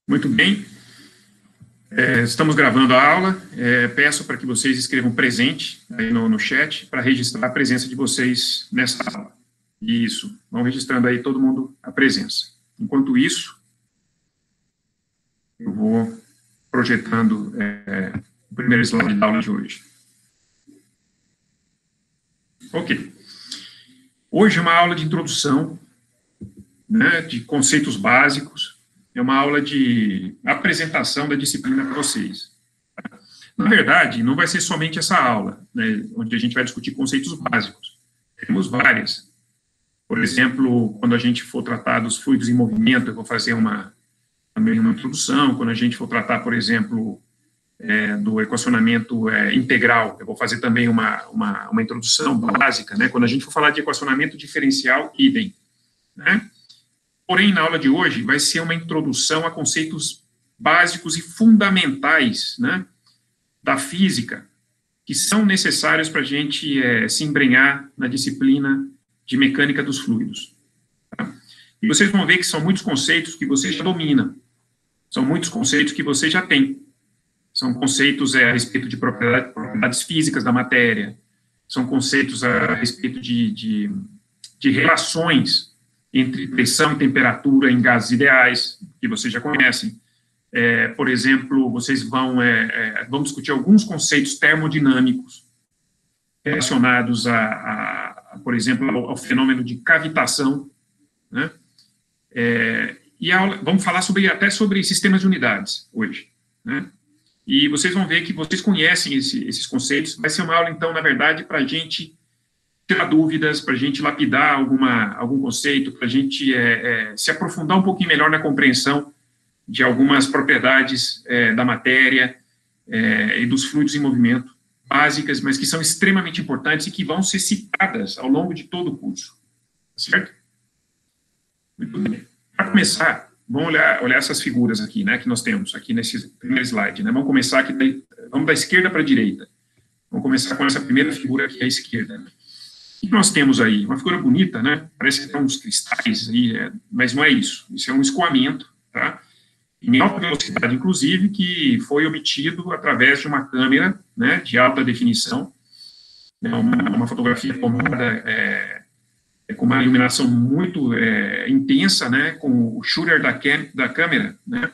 Muito bem. Estamos gravando a aula. Peço para que vocês escrevam presente aí no chat para registrar a presença de vocês nessa aula. Isso. Vão registrando aí todo mundo a presença. Enquanto isso, eu vou projetando o primeiro slide da aula de hoje. Ok. Hoje é uma aula de introdução, né, de conceitos básicos. É uma aula de apresentação da disciplina para vocês. Na verdade, não vai ser somente essa aula, né, onde a gente vai discutir conceitos básicos. Temos várias. Por exemplo, quando a gente for tratar dos fluidos em movimento, eu vou fazer também uma introdução. Quando a gente for tratar, por exemplo, do equacionamento integral, eu vou fazer também uma introdução básica, né? Quando a gente for falar de equacionamento diferencial, idem, né? Porém, na aula de hoje, vai ser uma introdução a conceitos básicos e fundamentais, né, da física, que são necessários para a gente se embrenhar na disciplina de mecânica dos fluidos. Tá? E vocês vão ver que são muitos conceitos que você já domina, são muitos conceitos que você já tem. São conceitos a respeito de propriedades físicas da matéria, são conceitos a respeito de relações entre pressão e temperatura em gases ideais, que vocês já conhecem. Por exemplo, vocês vão discutir alguns conceitos termodinâmicos relacionados por exemplo, ao fenômeno de cavitação, né? Vamos falar até sobre sistemas de unidades hoje, né? E vocês vão ver que vocês conhecem esses conceitos. Vai ser uma aula, então, na verdade, para a gente tirar dúvidas, para a gente lapidar algum conceito, para a gente se aprofundar um pouquinho melhor na compreensão de algumas propriedades da matéria e dos fluidos em movimento, básicas, mas que são extremamente importantes e que vão ser citadas ao longo de todo o curso. Certo? Muito bem. Para começar, vamos olhar essas figuras aqui, né, que nós temos aqui nesse primeiro slide, né? Vamos começar aqui, vamos da esquerda para a direita. Vamos começar com essa primeira figura aqui à esquerda, né? O que nós temos aí? Uma figura bonita, né? Parece que tem uns cristais aí, mas não é isso. Isso é um escoamento, tá? Em alta velocidade, inclusive, que foi obtido através de uma câmera, né, de alta definição, né, uma fotografia tomada com uma iluminação muito intensa, né, com o shutter da câmera, né,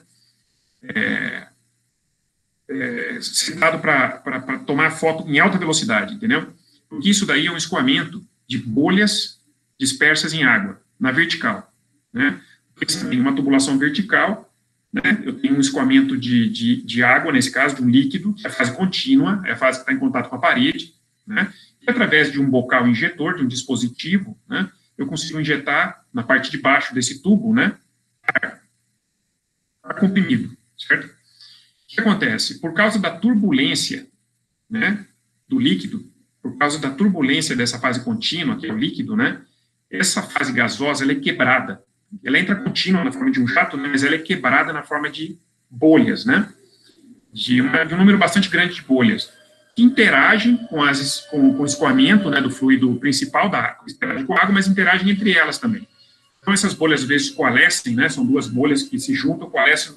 setado para tomar foto em alta velocidade, entendeu? Porque isso daí é um escoamento de bolhas dispersas em água, na vertical, né? Você tem uma tubulação vertical, né? Eu tenho um escoamento de água, nesse caso, de um líquido, que é a fase contínua, é a fase que está em contato com a parede, né? E através de um bocal injetor, de um dispositivo, né, eu consigo injetar na parte de baixo desse tubo, né, ar comprimido, certo? O que acontece? Por causa da turbulência, né, do líquido, por causa da turbulência dessa fase contínua, que é o líquido, né, essa fase gasosa, ela é quebrada. Ela entra contínua na forma de um jato, né, mas ela é quebrada na forma de bolhas, né, de um número bastante grande de bolhas, que interagem com o escoamento, né, do fluido principal da água, interagem com a água, mas interagem entre elas também. Então, essas bolhas, às vezes, coalescem, né, são duas bolhas que se juntam, coalescem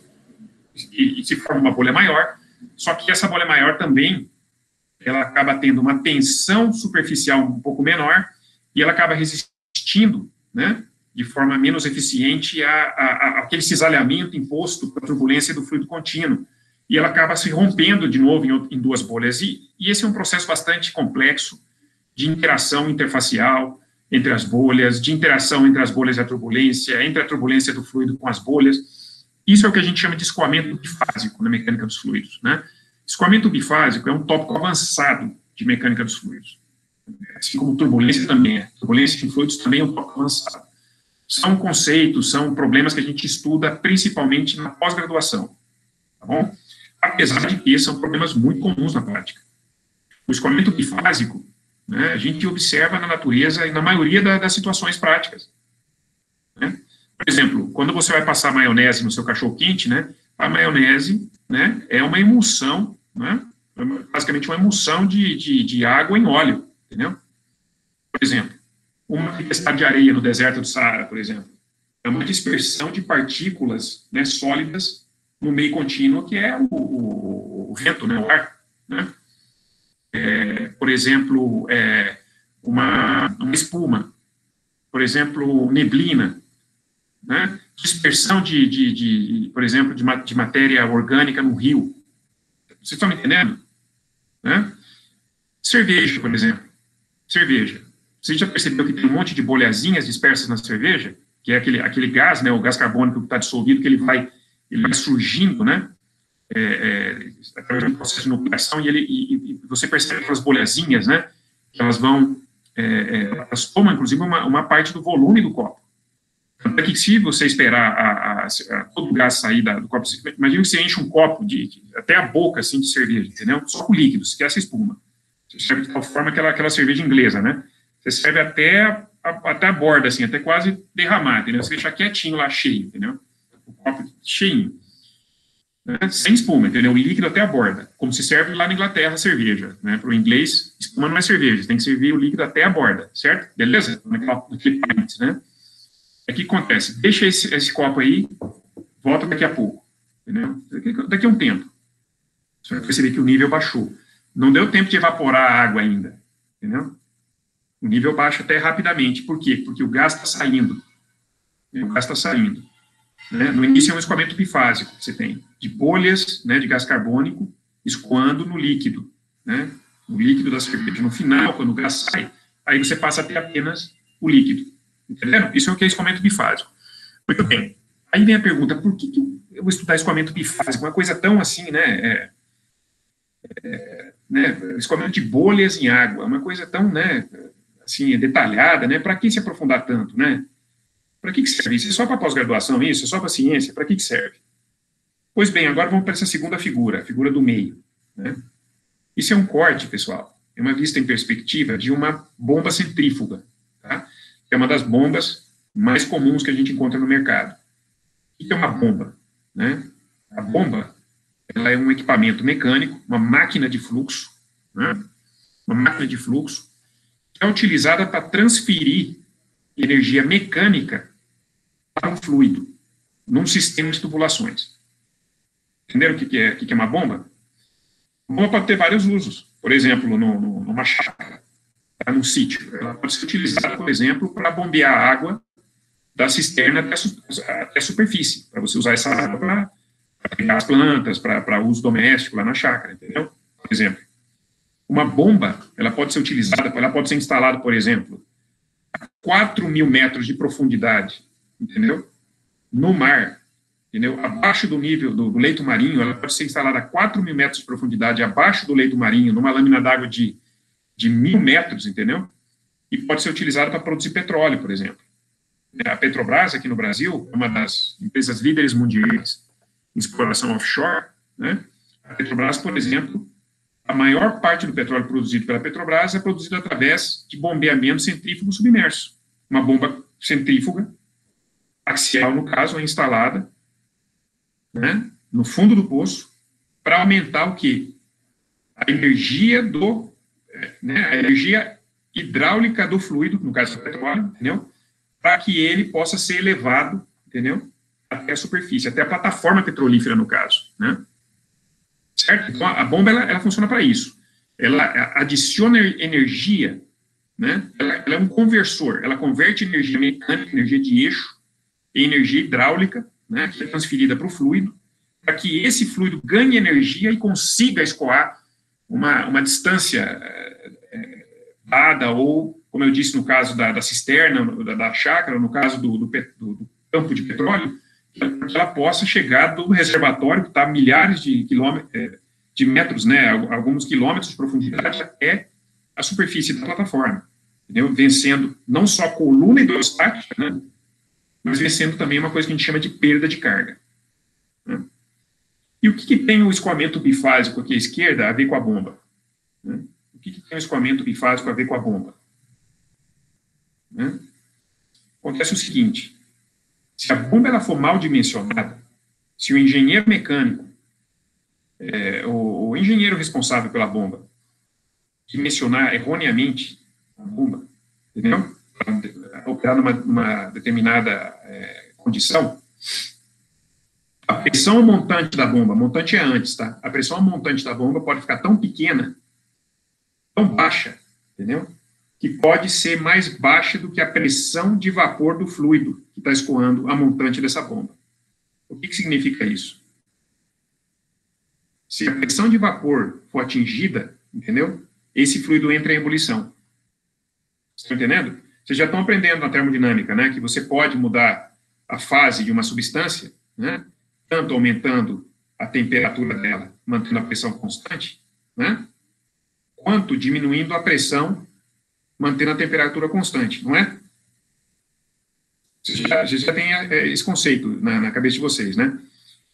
e se forma uma bolha maior, só que essa bolha maior também ela acaba tendo uma tensão superficial um pouco menor e ela acaba resistindo, né, de forma menos eficiente àquele cisalhamento imposto pela turbulência do fluido contínuo. E ela acaba se rompendo de novo em duas bolhas. E esse é um processo bastante complexo de interação interfacial entre as bolhas, de interação entre as bolhas e a turbulência, entre a turbulência do fluido com as bolhas. Isso é o que a gente chama de escoamento bifásico na mecânica dos fluidos, né? Escoamento bifásico é um tópico avançado de mecânica dos fluidos. Assim como turbulência também é. Turbulência em fluidos também é um tópico avançado. São conceitos, são problemas que a gente estuda principalmente na pós-graduação, tá bom? Apesar de que são problemas muito comuns na prática. O escoamento bifásico, né, a gente observa na natureza e na maioria das situações práticas, né? Por exemplo, quando você vai passar maionese no seu cachorro-quente, né, a maionese, né, é uma emulsão, né, basicamente uma emulsão de água em óleo, entendeu? Por exemplo, uma tempestade de areia no deserto do Saara, por exemplo, é uma dispersão de partículas, né, sólidas no meio contínuo, que é o vento, né, o ar, né? Por exemplo, uma espuma, por exemplo, neblina, né? Dispersão por exemplo, de matéria orgânica no rio. Vocês estão me entendendo? Né? Cerveja, por exemplo. Cerveja. Você já percebeu que tem um monte de bolhazinhas dispersas na cerveja? Que é aquele gás, né, o gás carbônico que está dissolvido, que ele vai surgindo, né? Através do processo de nucleação, e você percebe aquelas bolhazinhas, né? Que elas vão, elas tomam, inclusive, uma parte do volume do copo. Tanto é que se você esperar todo o gás sair do copo, imagina que você enche um copo até a boca, assim, de cerveja, entendeu? Só com líquidos, que é essa espuma. Você serve de tal forma aquela cerveja inglesa, né? Você serve até a borda, assim, até quase derramar, entendeu? Você deixa quietinho lá, cheio, entendeu? O copo cheinho. Né? Sem espuma, entendeu? O líquido até a borda. Como se serve lá na Inglaterra a cerveja, né? Para o inglês, espuma não é cerveja, tem que servir o líquido até a borda, certo? Beleza? Naquele pint, né? O que acontece? Deixa esse copo aí, volta daqui a pouco, entendeu? Daqui a um tempo. Você vai perceber que o nível baixou. Não deu tempo de evaporar a água ainda, entendeu? O nível baixa até rapidamente. Por quê? Porque o gás está saindo. O gás está saindo. Né? No início é um escoamento bifásico que você tem, de bolhas, né, de gás carbônico escoando no líquido, né? No líquido da cerveja. No final, quando o gás sai, aí você passa a ter apenas o líquido. Entendeu? Isso é o que é escoamento bifásico. Muito bem. Aí vem a pergunta, por que eu vou estudar escoamento bifásico? Uma coisa tão assim, né? Escoamento de bolhas em água, uma coisa tão, né, assim, detalhada, né? Para que se aprofundar tanto, né? Para que serve isso? É só para pós-graduação isso? É só para ciência? Para que serve? Pois bem, agora vamos para essa segunda figura, a figura do meio, né? Isso é um corte, pessoal. É uma vista em perspectiva de uma bomba centrífuga, tá? É uma das bombas mais comuns que a gente encontra no mercado. O que é uma bomba? Né? A bomba, ela é um equipamento mecânico, uma máquina de fluxo, né? Uma máquina de fluxo que é utilizada para transferir energia mecânica para um fluido, num sistema de tubulações. Entenderam o que é uma bomba? A bomba pode ter vários usos. Por exemplo, numa chácara, num sítio. Ela pode ser utilizada, por exemplo, para bombear a água da cisterna até a superfície, para você usar essa água para pegar as plantas, para uso doméstico lá na chácara, entendeu? Por exemplo, uma bomba, ela pode ser utilizada, ela pode ser instalada, por exemplo, a 4.000 metros de profundidade, entendeu? No mar, entendeu? Abaixo do nível do leito marinho, ela pode ser instalada a 4.000 metros de profundidade abaixo do leito marinho, numa lâmina d'água de 1.000 metros, entendeu? E pode ser utilizada para produzir petróleo, por exemplo. A Petrobras, aqui no Brasil, é uma das empresas líderes mundiais em exploração offshore, né? A Petrobras, por exemplo, a maior parte do petróleo produzido pela Petrobras é produzido através de bombeamento centrífugo submerso. Uma bomba centrífuga, axial, no caso, é instalada, né, no fundo do poço, para aumentar o quê? A energia a energia hidráulica do fluido, no caso do petróleo, entendeu? Para que ele possa ser elevado, entendeu? Até a superfície, até a plataforma petrolífera, no caso, né? Certo? Então, a bomba, ela funciona para isso. Ela adiciona energia, né? Ela é um conversor, ela converte energia mecânica, energia de eixo, em energia hidráulica, né? Que é transferida para o fluido, para que esse fluido ganhe energia e consiga escoar uma distância dada, ou, como eu disse, no caso da cisterna, da chácara, no caso do campo de petróleo, que ela possa chegar do reservatório, que está a milhares de quilômetros, de metros, né, alguns quilômetros de profundidade, até a superfície da plataforma, entendeu? Vencendo não só a coluna hidrostática, né, mas vencendo também uma coisa que a gente chama de perda de carga. Né? E o que tem o escoamento bifásico aqui à esquerda a ver com a bomba? Né? O que tem o escoamento bifásico a ver com a bomba? Né? Acontece o seguinte: se a bomba ela for mal dimensionada, se o engenheiro mecânico, o engenheiro responsável pela bomba, dimensionar erroneamente a bomba, entendeu? Operar numa determinada condição, a pressão montante da bomba, montante é antes, tá? A pressão montante da bomba pode ficar tão pequena, tão baixa, entendeu? Que pode ser mais baixa do que a pressão de vapor do fluido que está escoando a montante dessa bomba. O que significa isso? Se a pressão de vapor for atingida, entendeu? Esse fluido entra em ebulição. Estão entendendo? Vocês já estão aprendendo na termodinâmica, né? Que você pode mudar a fase de uma substância, né? Tanto aumentando a temperatura dela, mantendo a pressão constante, né? Quanto diminuindo a pressão, mantendo a temperatura constante, não é? Vocês já têm esse conceito na cabeça de vocês, né?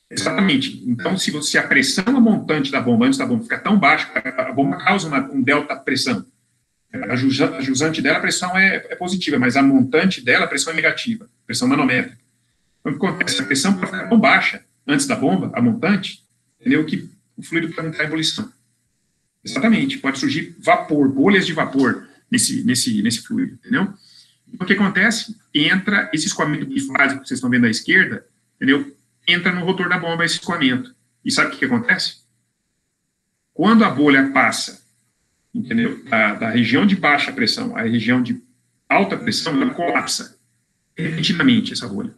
Exatamente. Então, se a pressão montante da bomba, antes da bomba ficar tão baixa, a bomba causa um delta pressão. A jusante dela, a pressão é positiva, mas a montante dela, a pressão é negativa, pressão manométrica. Então, o que acontece? A pressão pode ficar tão baixa antes da bomba, a montante, entendeu? Que o fluido pode entrar em ebulição. Exatamente. Pode surgir vapor, bolhas de vapor nesse fluido, entendeu? Então, o que acontece? Entra esse escoamento bifásico que vocês estão vendo à esquerda, entendeu? Entra no rotor da bomba esse escoamento. E sabe o que acontece? Quando a bolha passa, entendeu? Da região de baixa pressão à região de alta pressão, ela colapsa repentinamente essa bolha.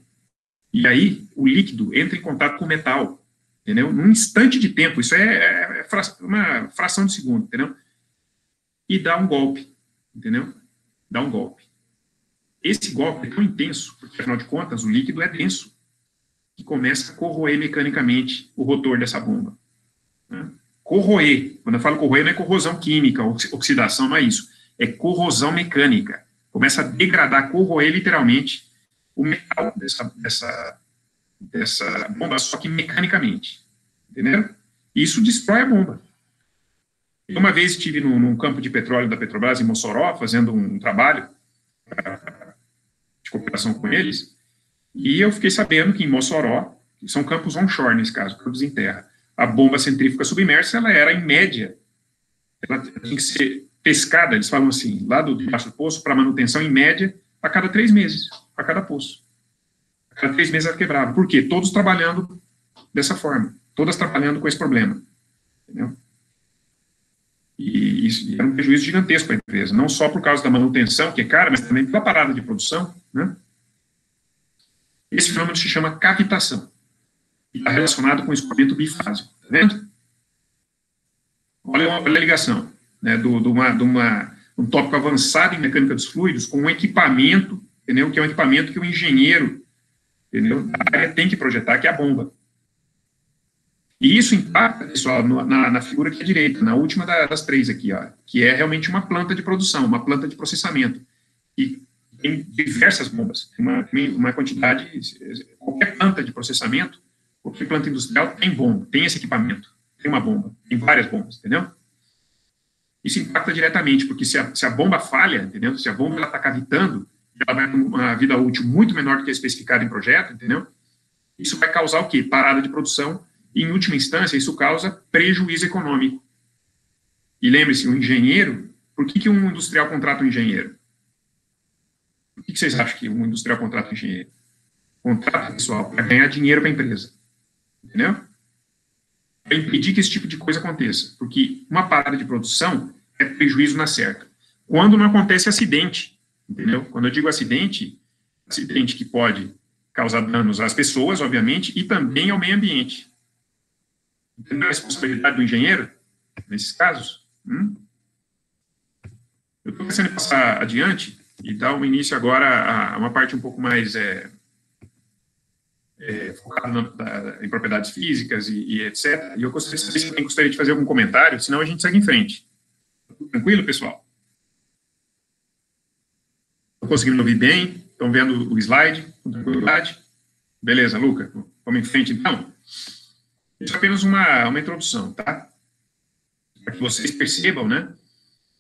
E aí, o líquido entra em contato com o metal, entendeu? Num instante de tempo, isso é uma fração de segundo, entendeu? E dá um golpe, entendeu? Dá um golpe. Esse golpe é tão intenso, porque, afinal de contas, o líquido é denso, que começa a corroer mecanicamente o rotor dessa bomba. Né? Corroer, quando eu falo corroer, não é corrosão química, oxidação, não é isso. É corrosão mecânica. Começa a degradar, corroer literalmente o metal dessa bomba, só que mecanicamente. Entendeu? Isso destrói a bomba. Eu uma vez estive num campo de petróleo da Petrobras, em Mossoró, fazendo um trabalho de cooperação com eles, e eu fiquei sabendo que em Mossoró, que são campos onshore nesse caso, campos em terra, a bomba centrífuga submersa, ela era, em média, ela tinha que ser pescada, eles falam assim, lá do baixo do poço, para manutenção, em média, a cada 3 meses, a cada poço. A cada 3 meses ela quebrava. Por quê? Todos trabalhando dessa forma, todas trabalhando com esse problema. Entendeu? E isso era um prejuízo gigantesco para a empresa, não só por causa da manutenção, que é cara, mas também pela parada de produção, né? Esse fenômeno se chama cavitação. E está relacionado com o escoamento bifásico. Está vendo? Olha a ligação, né, de um tópico avançado em mecânica dos fluidos com um equipamento, entendeu? Que é um equipamento que o engenheiro, entendeu, da área tem que projetar, que é a bomba. E isso impacta, pessoal, na figura aqui à direita, na última das 3 aqui, ó, que é realmente uma planta de produção, uma planta de processamento. E tem diversas bombas, uma quantidade, qualquer planta de processamento, qualquer planta industrial tem bomba, tem esse equipamento, tem uma bomba, tem várias bombas, entendeu? Isso impacta diretamente, porque se a bomba falha, entendeu? Se a bomba está cavitando, ela vai ter uma vida útil muito menor do que é especificado em projeto, entendeu? Isso vai causar o quê? Parada de produção, e, em última instância, isso causa prejuízo econômico. E lembre-se, o engenheiro, por que um industrial contrata um engenheiro? Por que vocês acham que um industrial contrata um engenheiro? Contrata, pessoal, para ganhar dinheiro para a empresa. Entendeu? Para impedir que esse tipo de coisa aconteça. Porque uma parada de produção é prejuízo na certa. Quando não acontece acidente, entendeu? Quando eu digo acidente que pode causar danos às pessoas, obviamente, e também ao meio ambiente. Entendeu a responsabilidade do engenheiro, nesses casos? Eu estou pensando em passar adiante e dar um início agora a uma parte um pouco mais focada em propriedades físicas e etc. E eu gostaria de saber se alguém gostaria de fazer algum comentário, senão a gente segue em frente. Tranquilo, pessoal? Estão conseguindo ouvir bem? Estão vendo o slide? Com tranquilidade? Beleza, Luca? Vamos em frente, então? Isso é apenas uma introdução, tá? Para que vocês percebam, né,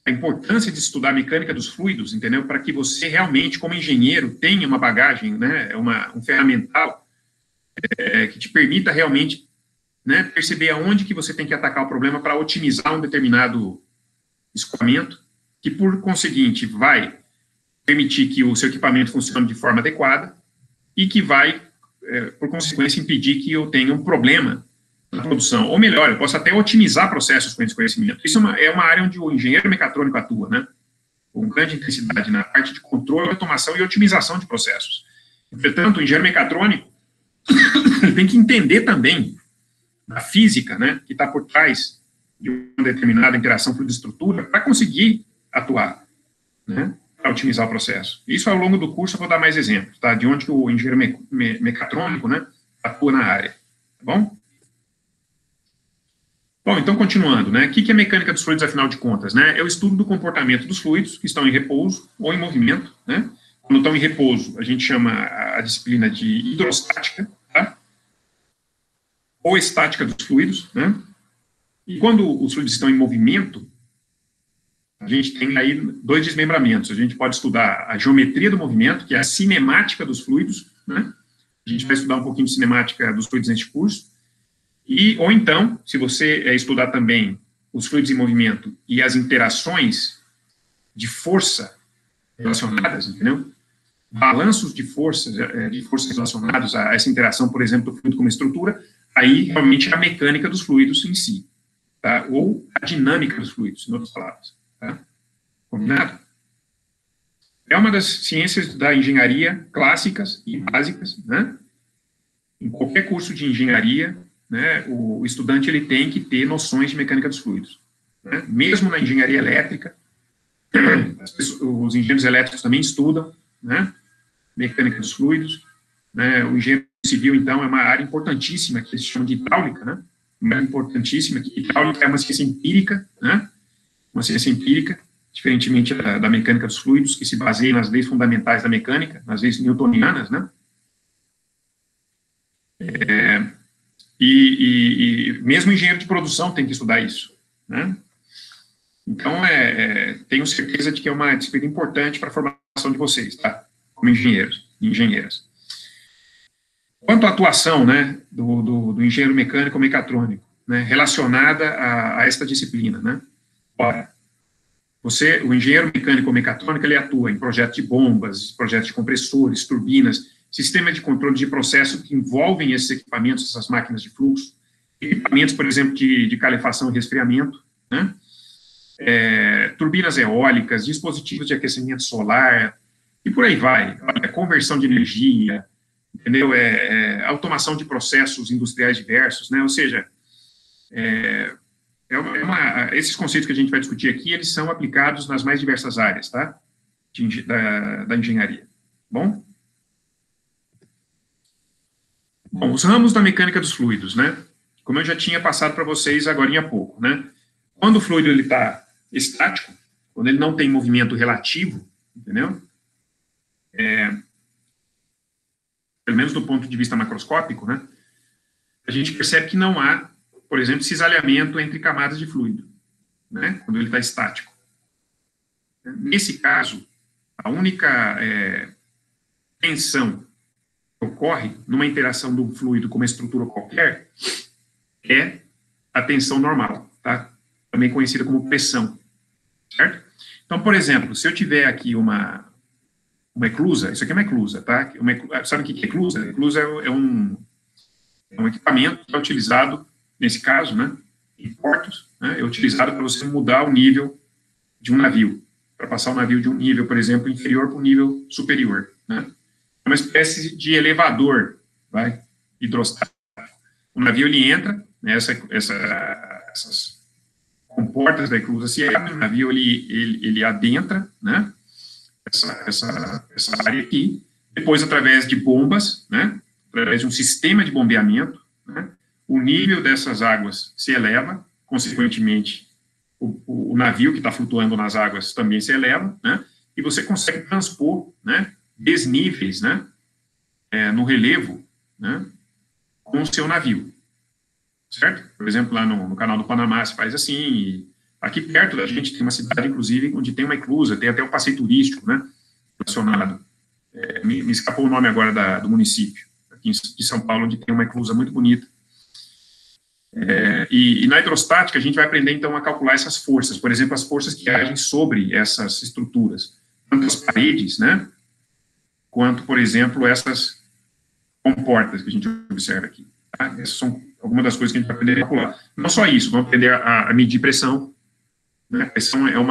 a importância de estudar a mecânica dos fluidos, entendeu? Para que você realmente, como engenheiro, tenha uma bagagem, né, um ferramental que te permita realmente, né, perceber aonde que você tem que atacar o problema para otimizar um determinado escoamento, que, por conseguinte, vai permitir que o seu equipamento funcione de forma adequada e que vai por consequência, impedir que eu tenha um problema na produção. Ou melhor, eu posso até otimizar processos com esse conhecimento. Isso é uma área onde o engenheiro mecatrônico atua, né? Com grande intensidade na parte de controle, automação e otimização de processos. Entretanto, o engenheiro mecatrônico ele tem que entender também a física, né, que está por trás de uma determinada interação fluido-estrutura para conseguir atuar, né, para otimizar o processo. Isso, ao longo do curso, eu vou dar mais exemplos, tá, de onde o engenheiro mecatrônico, né, atua na área, tá bom? Bom, então, continuando, né, o que é mecânica dos fluidos, afinal de contas, né? É o estudo do comportamento dos fluidos que estão em repouso ou em movimento, né? Quando estão em repouso, a gente chama a disciplina de hidrostática, tá? Ou estática dos fluidos, né? E quando os fluidos estão em movimento, a gente tem aí dois desmembramentos. A gente pode estudar a geometria do movimento, que é a cinemática dos fluidos, né? A gente vai estudar um pouquinho de cinemática dos fluidos neste curso. Ou então, se você estudar também os fluidos em movimento e as interações de força relacionadas, entendeu? Balanços de forças relacionados a essa interação, por exemplo, do fluido com uma estrutura, aí realmente é a mecânica dos fluidos em si, tá? Ou a dinâmica dos fluidos, em outras palavras, tá? Combinado? É uma das ciências da engenharia clássicas e básicas, né? Em qualquer curso de engenharia, né, o estudante ele tem que ter noções de mecânica dos fluidos, né? Mesmo na engenharia elétrica, os engenheiros elétricos também estudam, né, mecânica dos fluidos, né? O engenheiro civil, então, é uma área importantíssima, que eles chamam de hidráulica, né? Uma área importantíssima, que hidráulica é uma ciência empírica, né? Uma ciência empírica, diferentemente da mecânica dos fluidos, que se baseia nas leis fundamentais da mecânica, nas leis newtonianas, né? E mesmo engenheiro de produção tem que estudar isso, né? Então, tenho certeza de que é uma disciplina importante para a formação de vocês, tá? Como engenheiros e engenheiras. Quanto à atuação, né, do engenheiro mecânico ou mecatrônico, né, relacionada a esta disciplina, né? Ora, o engenheiro mecânico ou mecatrônico, ele atua em projetos de bombas, projetos de compressores, turbinas, sistema de controle de processo que envolvem esses equipamentos, essas máquinas de fluxo, equipamentos, por exemplo, de calefação e resfriamento, né? Turbinas eólicas, dispositivos de aquecimento solar, e por aí vai, conversão de energia, entendeu? Automação de processos industriais diversos, né? Ou seja, esses conceitos que a gente vai discutir aqui, eles são aplicados nas mais diversas áreas, tá? Da engenharia. Bom, os ramos da mecânica dos fluidos, né? Como eu já tinha passado para vocês agora há pouco, né? Quando o fluido está estático, quando ele não tem movimento relativo, entendeu? Pelo menos do ponto de vista macroscópico, né? A gente percebe que não há, por exemplo, cisalhamento entre camadas de fluido, né? Quando ele está estático. Nesse caso, a única tensão que ocorre numa interação do fluido com uma estrutura qualquer é a tensão normal, tá? Também conhecida como pressão, certo? Então, por exemplo, se eu tiver aqui uma eclusa, isso aqui é uma eclusa, tá? Sabe o que é eclusa? Eclusa é um equipamento que é utilizado, nesse caso, né, em portos, né, é utilizado para você mudar o nível de um navio, para passar o navio de um nível, por exemplo, inferior para um nível superior, né? É uma espécie de elevador, hidrostático. O navio, ele entra, né, essas comportas da eclusa se abrem, o navio, ele adentra, né, essa área aqui, depois, através de bombas, né, através de um sistema de bombeamento, né, o nível dessas águas se eleva, consequentemente, o navio que está flutuando nas águas também se eleva, né, e você consegue transpor, né, desníveis, né, no relevo, né, com o seu navio, certo? Por exemplo, lá no canal do Panamá se faz assim, e aqui perto da gente tem uma cidade, inclusive, onde tem uma eclusa, tem até um passeio turístico, né, relacionado. Me escapou o nome agora do município, aqui de São Paulo, onde tem uma eclusa muito bonita. E na hidrostática, a gente vai aprender, então, a calcular essas forças, por exemplo, as forças que agem sobre essas estruturas, tanto as paredes, né, quanto, por exemplo, essas comporta, que a gente observa aqui. Tá? Essas são algumas das coisas que a gente vai aprender a calcular. Não só isso, vamos aprender a medir pressão. Né? A pressão é um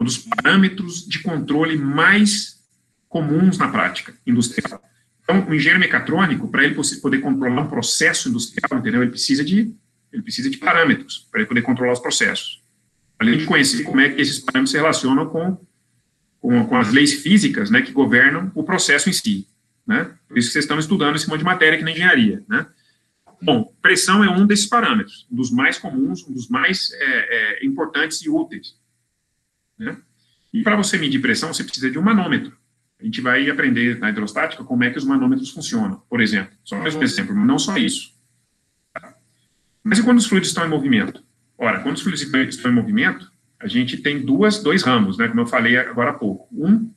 dos parâmetros de controle mais comuns na prática industrial. Então, o engenheiro mecatrônico, para ele poder controlar um processo industrial, entendeu? Ele precisa de parâmetros para ele poder controlar os processos. Além de conhecer como é que esses parâmetros se relacionam com as leis físicas, né, que governam o processo em si. Né? Por isso que vocês estão estudando esse monte de matéria aqui na engenharia. Né? Bom, pressão é um desses parâmetros, um dos mais comuns, um dos mais importantes e úteis. Né? E para você medir pressão, você precisa de um manômetro. A gente vai aprender na hidrostática como é que os manômetros funcionam, por exemplo. Só mais um exemplo, mas não só isso. Tá? Mas e quando os fluidos estão em movimento? Ora, quando os fluidos estão em movimento, a gente tem dois ramos, né, como eu falei agora há pouco. Um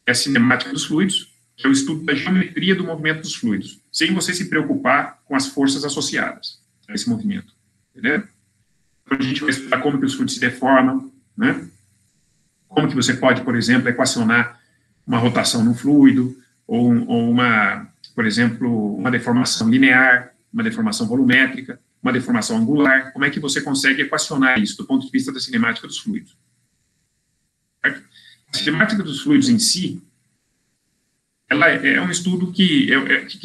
é a cinemática dos fluidos, que é o estudo da geometria do movimento dos fluidos, sem você se preocupar com as forças associadas a esse movimento. Entendeu? Então, a gente vai estudar como que os fluidos se deformam, né? Como que você pode, por exemplo, equacionar uma rotação no fluido, ou uma, por exemplo, uma deformação linear, uma deformação volumétrica, uma deformação angular. Como é que você consegue equacionar isso do ponto de vista da cinemática dos fluidos? Certo? A cinemática dos fluidos em si, ela é um estudo que,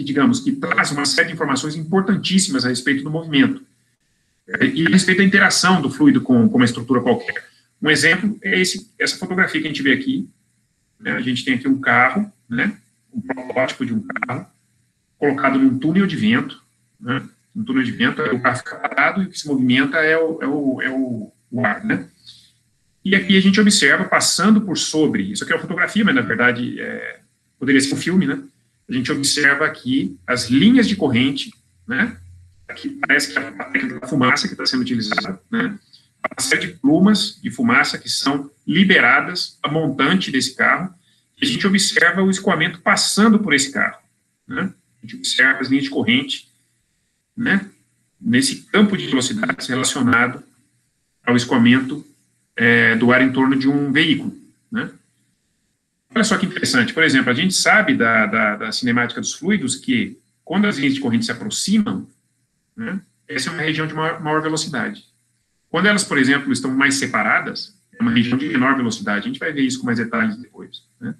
digamos, que traz uma série de informações importantíssimas a respeito do movimento e a respeito da interação do fluido com uma estrutura qualquer. Um exemplo é essa fotografia que a gente vê aqui. Né? A gente tem aqui um carro, né? Um protótipo de um carro, colocado num túnel de vento. Né? Um túnel de vento, o carro fica parado e o que se movimenta é o ar. Né? E aqui a gente observa, passando por sobre, isso aqui é uma fotografia, mas na verdade poderia ser um filme, né? A gente observa aqui as linhas de corrente, né? Aqui parece que é a técnica da fumaça que está sendo utilizada, né? Uma série de plumas de fumaça que são liberadas a montante desse carro, e a gente observa o escoamento passando por esse carro. Né? A gente observa as linhas de corrente, né, nesse campo de velocidades relacionado ao escoamento do ar em torno de um veículo. Né? Olha só que interessante, por exemplo, a gente sabe da cinemática dos fluidos que, quando as linhas de corrente se aproximam, né, essa é uma região de maior velocidade. Quando elas, por exemplo, estão mais separadas, é uma região de menor velocidade. A gente vai ver isso com mais detalhes depois. Né?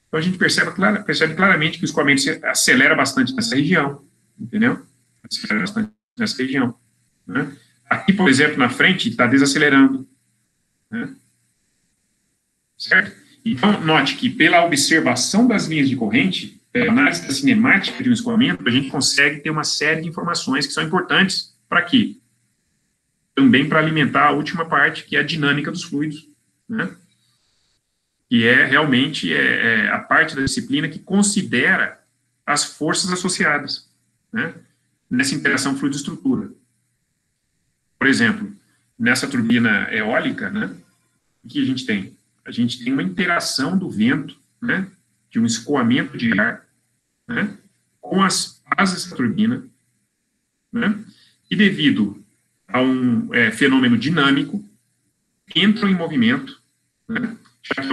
Então, a gente percebe claramente que o escoamento se acelera bastante nessa região, entendeu? Acelera bastante nessa região. Né? Aqui, por exemplo, na frente, está desacelerando. Né? Certo? Então, note que, pela observação das linhas de corrente, pela análise da cinemática de um escoamento, a gente consegue ter uma série de informações que são importantes para quê? Também para alimentar a última parte, que é a dinâmica dos fluidos, né? Que é realmente a parte da disciplina que considera as forças associadas, né, nessa interação fluido-estrutura. Por exemplo, nessa turbina eólica, né, o que a gente tem? A gente tem uma interação do vento, né, de um escoamento de ar, né, com as bases da turbina, né, e devido a um fenômeno dinâmico, entram em movimento, né, já que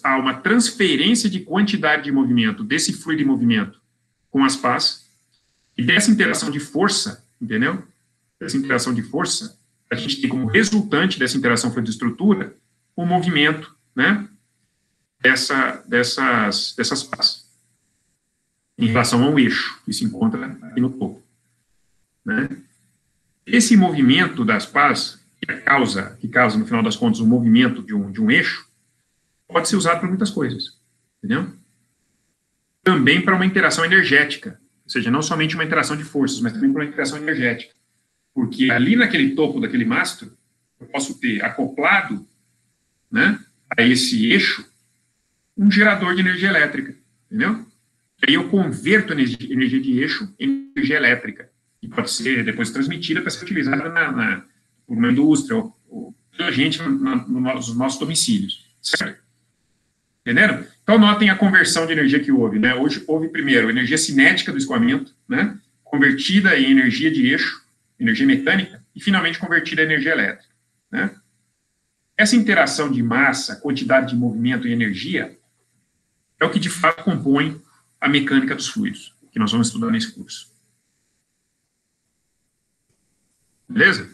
há uma transferência de quantidade de movimento desse fluido em movimento com as pás, e dessa interação de força, entendeu? Dessa interação de força, a gente tem como resultante dessa interação fluido-estrutura o movimento, né, dessas pás, em relação ao eixo que se encontra aqui no topo. Né? Esse movimento das pás, que causa, no final das contas, o movimento de um eixo, pode ser usado para muitas coisas, entendeu? Também para uma interação energética, ou seja, não somente uma interação de forças, mas também para uma interação energética. Porque ali naquele topo daquele mastro, eu posso ter acoplado, né, a esse eixo um gerador de energia elétrica, entendeu? E aí eu converto energia de eixo em energia elétrica, que pode ser depois transmitida para ser utilizada por uma indústria ou pela gente nos nossos domicílios, certo? Entenderam? Então, notem a conversão de energia que houve, né? Hoje houve, primeiro, energia cinética do escoamento, né? Convertida em energia de eixo, energia mecânica, e, finalmente, convertida em energia elétrica, né? Essa interação de massa, quantidade de movimento e energia é o que, de fato, compõe a mecânica dos fluidos. que nós vamos estudar nesse curso. Beleza?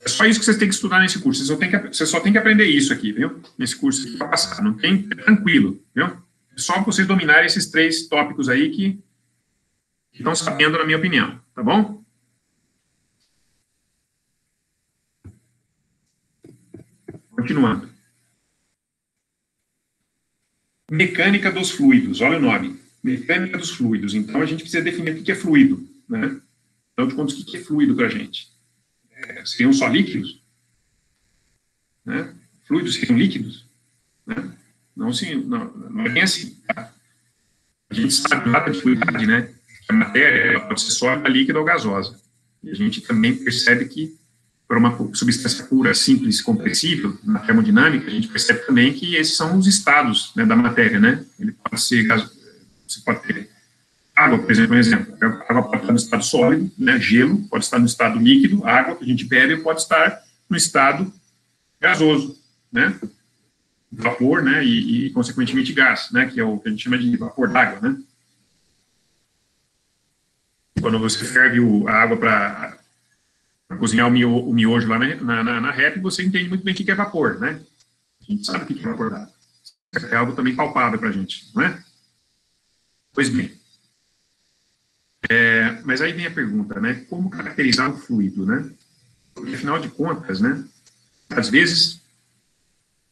É só isso que vocês têm que estudar nesse curso. Vocês só têm que aprender isso aqui, viu? Nesse curso aqui para passar. Não tem, é tranquilo, viu? É só vocês dominarem esses 3 tópicos aí que estão sabendo, na minha opinião. Tá bom? Continuando. Mecânica dos fluidos. Olha o nome. Mecânica dos fluidos. Então, a gente precisa definir o que é fluido, né? Então, de contas, o que é fluido para a gente? Seriam só líquidos? Né? Fluidos seriam líquidos? Né? Não, sim, não é bem assim. Tá? A gente sabe lá da fluidade, né? Que a matéria pode ser sólida, líquida ou gasosa. E a gente também percebe que, por uma substância pura, simples, compressível, na termodinâmica, a gente percebe também que esses são os estados, né, da matéria, né? Ele pode ser você pode ter água, por exemplo, um exemplo. A água pode estar no estado sólido, né? Gelo pode estar no estado líquido, a água que a gente bebe pode estar no estado gasoso, né? Vapor, né? E consequentemente, gás, né? Que é o que a gente chama de vapor d'água, né? Quando você ferve a água para cozinhar o miojo lá na rep, você entende muito bem o que é vapor, né? A gente sabe o que é vapor d'água. É algo também palpável para a gente, não é? Pois bem. Mas aí vem a pergunta, né? Como caracterizar o fluido, né? Porque, afinal de contas, né? Às vezes,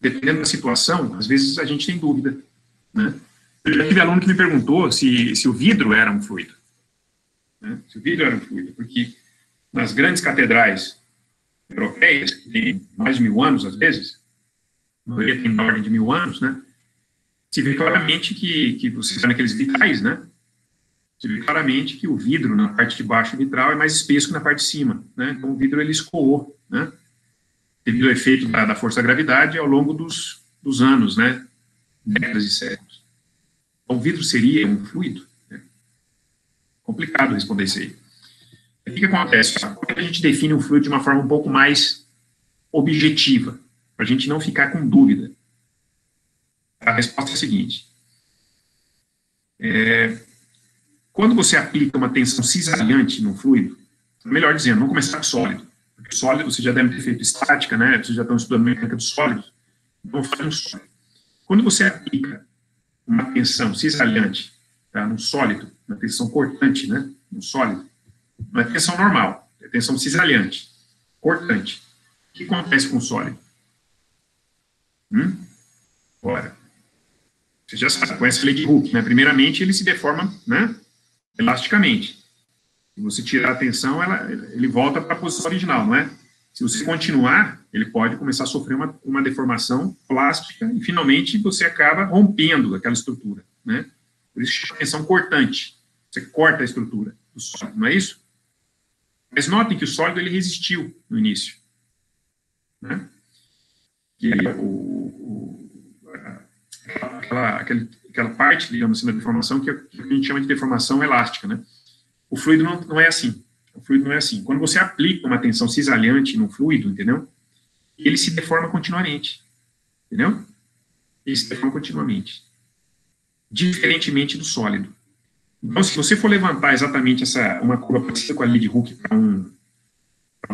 dependendo da situação, às vezes a gente tem dúvida, né? Eu já tive aluno que me perguntou se o vidro era um fluido, né? Se o vidro era um fluido, porque nas grandes catedrais europeias, que têm mais de 1000 anos, às vezes, a maioria tem na ordem de 1000 anos, né? Se vê claramente que você está naqueles vitrais, né? Você vê claramente que o vidro, na parte de baixo do vitral, é mais espesso que na parte de cima, né? Então, o vidro, ele escoou, né? Devido ao efeito da força da gravidade ao longo dos anos, né? Décadas e séculos. Então, o vidro seria um fluido? Né? Complicado responder isso aí. O que acontece? Como a gente define um fluido de uma forma um pouco mais objetiva, para a gente não ficar com dúvida? A resposta é a seguinte. Quando você aplica uma tensão cisalhante no fluido, melhor dizendo, vamos começar com sólido. Porque sólido, você já deve ter feito estática, né? Vocês já estão estudando mecânica dos sólidos. Então, faz um sólido. Quando você aplica uma tensão cisalhante, tá, num sólido, uma tensão cortante, né? Num sólido, não é tensão normal, é tensão cisalhante, cortante. O que acontece com o sólido? Ora, você já sabe, conhece a lei de Hooke, né? Primeiramente, ele se deforma, né? Elasticamente. Se você tirar a tensão, ele volta para a posição original, não é? Se você continuar, ele pode começar a sofrer uma deformação plástica e, finalmente, você acaba rompendo aquela estrutura, né? Por isso chama tensão cortante. Você corta a estrutura do sólido, não é isso? Mas notem que o sólido, ele resistiu no início, né? Que aquela parte, digamos assim, da deformação que a gente chama de deformação elástica, né? O fluido não é assim. O fluido não é assim. Quando você aplica uma tensão cisalhante no fluido, entendeu? Ele se deforma continuamente. Entendeu? Ele se deforma continuamente. Diferentemente do sólido. Então, se você for levantar exatamente uma curva parecida com a lei de Hooke para um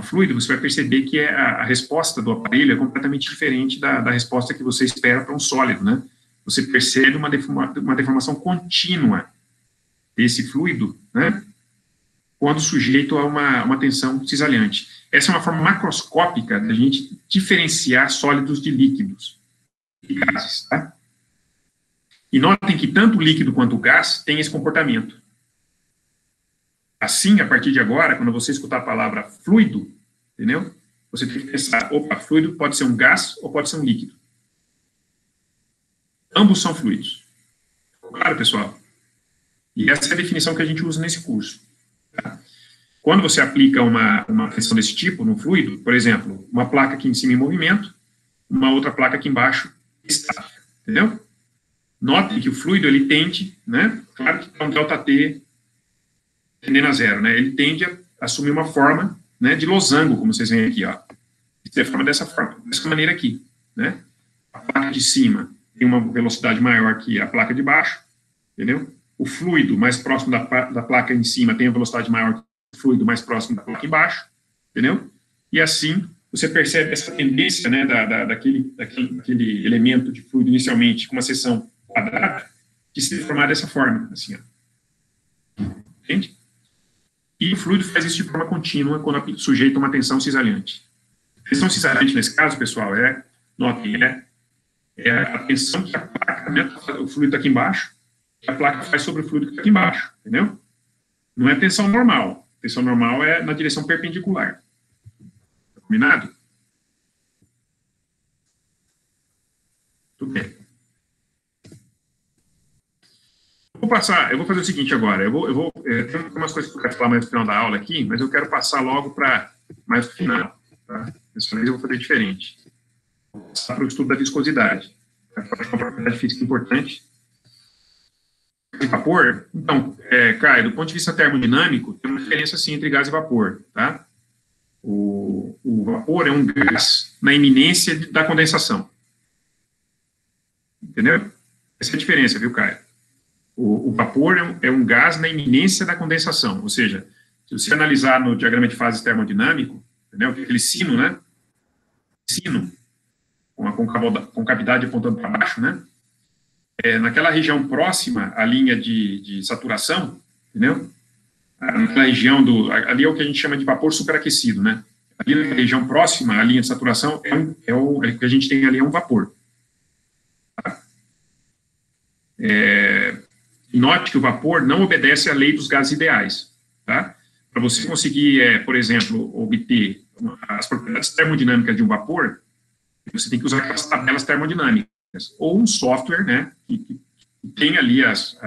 fluido, você vai perceber que a resposta do aparelho é completamente diferente da resposta que você espera para um sólido, né? Você percebe uma deformação contínua desse fluido, né? Quando sujeito a uma tensão cisalhante. Essa é uma forma macroscópica da gente diferenciar sólidos de líquidos e gases, tá? E notem que tanto o líquido quanto o gás têm esse comportamento. Assim, a partir de agora, quando você escutar a palavra fluido, entendeu? Você tem que pensar, opa, fluido pode ser um gás ou pode ser um líquido. Ambos são fluidos. Claro, pessoal? E essa é a definição que a gente usa nesse curso. Tá? Quando você aplica uma tensão desse tipo no fluido, por exemplo, uma placa aqui em cima em movimento, uma outra placa aqui embaixo estática, entendeu? Notem que o fluido, ele tende, né? Claro que é um ΔT tendendo a zero, né? Ele tende a assumir uma forma, né, de losango, como vocês veem aqui, ó. Ele deforma dessa forma, dessa maneira aqui, né? A placa de cima tem uma velocidade maior que a placa de baixo, entendeu? o fluido mais próximo da placa em cima tem a velocidade maior que o fluido mais próximo da placa embaixo, entendeu? E assim, você percebe essa tendência, né, daquele elemento de fluido inicialmente com uma seção quadrada, de se formar dessa forma, assim, ó. Entende? E o fluido faz isso de forma contínua quando sujeito a uma tensão cisalhante. A tensão cisalhante, nesse caso, pessoal, notem, é a tensão que a placa, né, o fluido está aqui embaixo, que a placa faz sobre o fluido que está aqui embaixo, entendeu? Não é tensão normal. A tensão normal é na direção perpendicular. Combinado? Tudo bem. Eu vou fazer o seguinte agora, tem umas coisas que eu quero falar mais no final da aula aqui, mas eu quero passar logo para mais no final, tá? Dessa vez eu vou fazer diferente. Vou passar para o estudo da viscosidade. Para falar uma propriedade física importante. E vapor, então, Caio, do ponto de vista termodinâmico, tem uma diferença, sim, entre gás e vapor, tá? O vapor é um gás na iminência da condensação. Entendeu? Essa é a diferença, viu, Caio? O vapor é um gás na iminência da condensação, ou seja, se você analisar no diagrama de fases termodinâmico, entendeu? Aquele sino, né? Sino, com a concavidade apontando para baixo, né? Naquela região próxima à linha de saturação, entendeu? Naquela região ali é o que a gente chama de vapor superaquecido, né? Ali na região próxima à linha de saturação o que a gente tem ali é um vapor. Tá? Note que o vapor não obedece à lei dos gases ideais, tá? Para você conseguir, por exemplo, obter as propriedades termodinâmicas de um vapor, você tem que usar aquelas tabelas termodinâmicas, ou um software, né, que tem ali as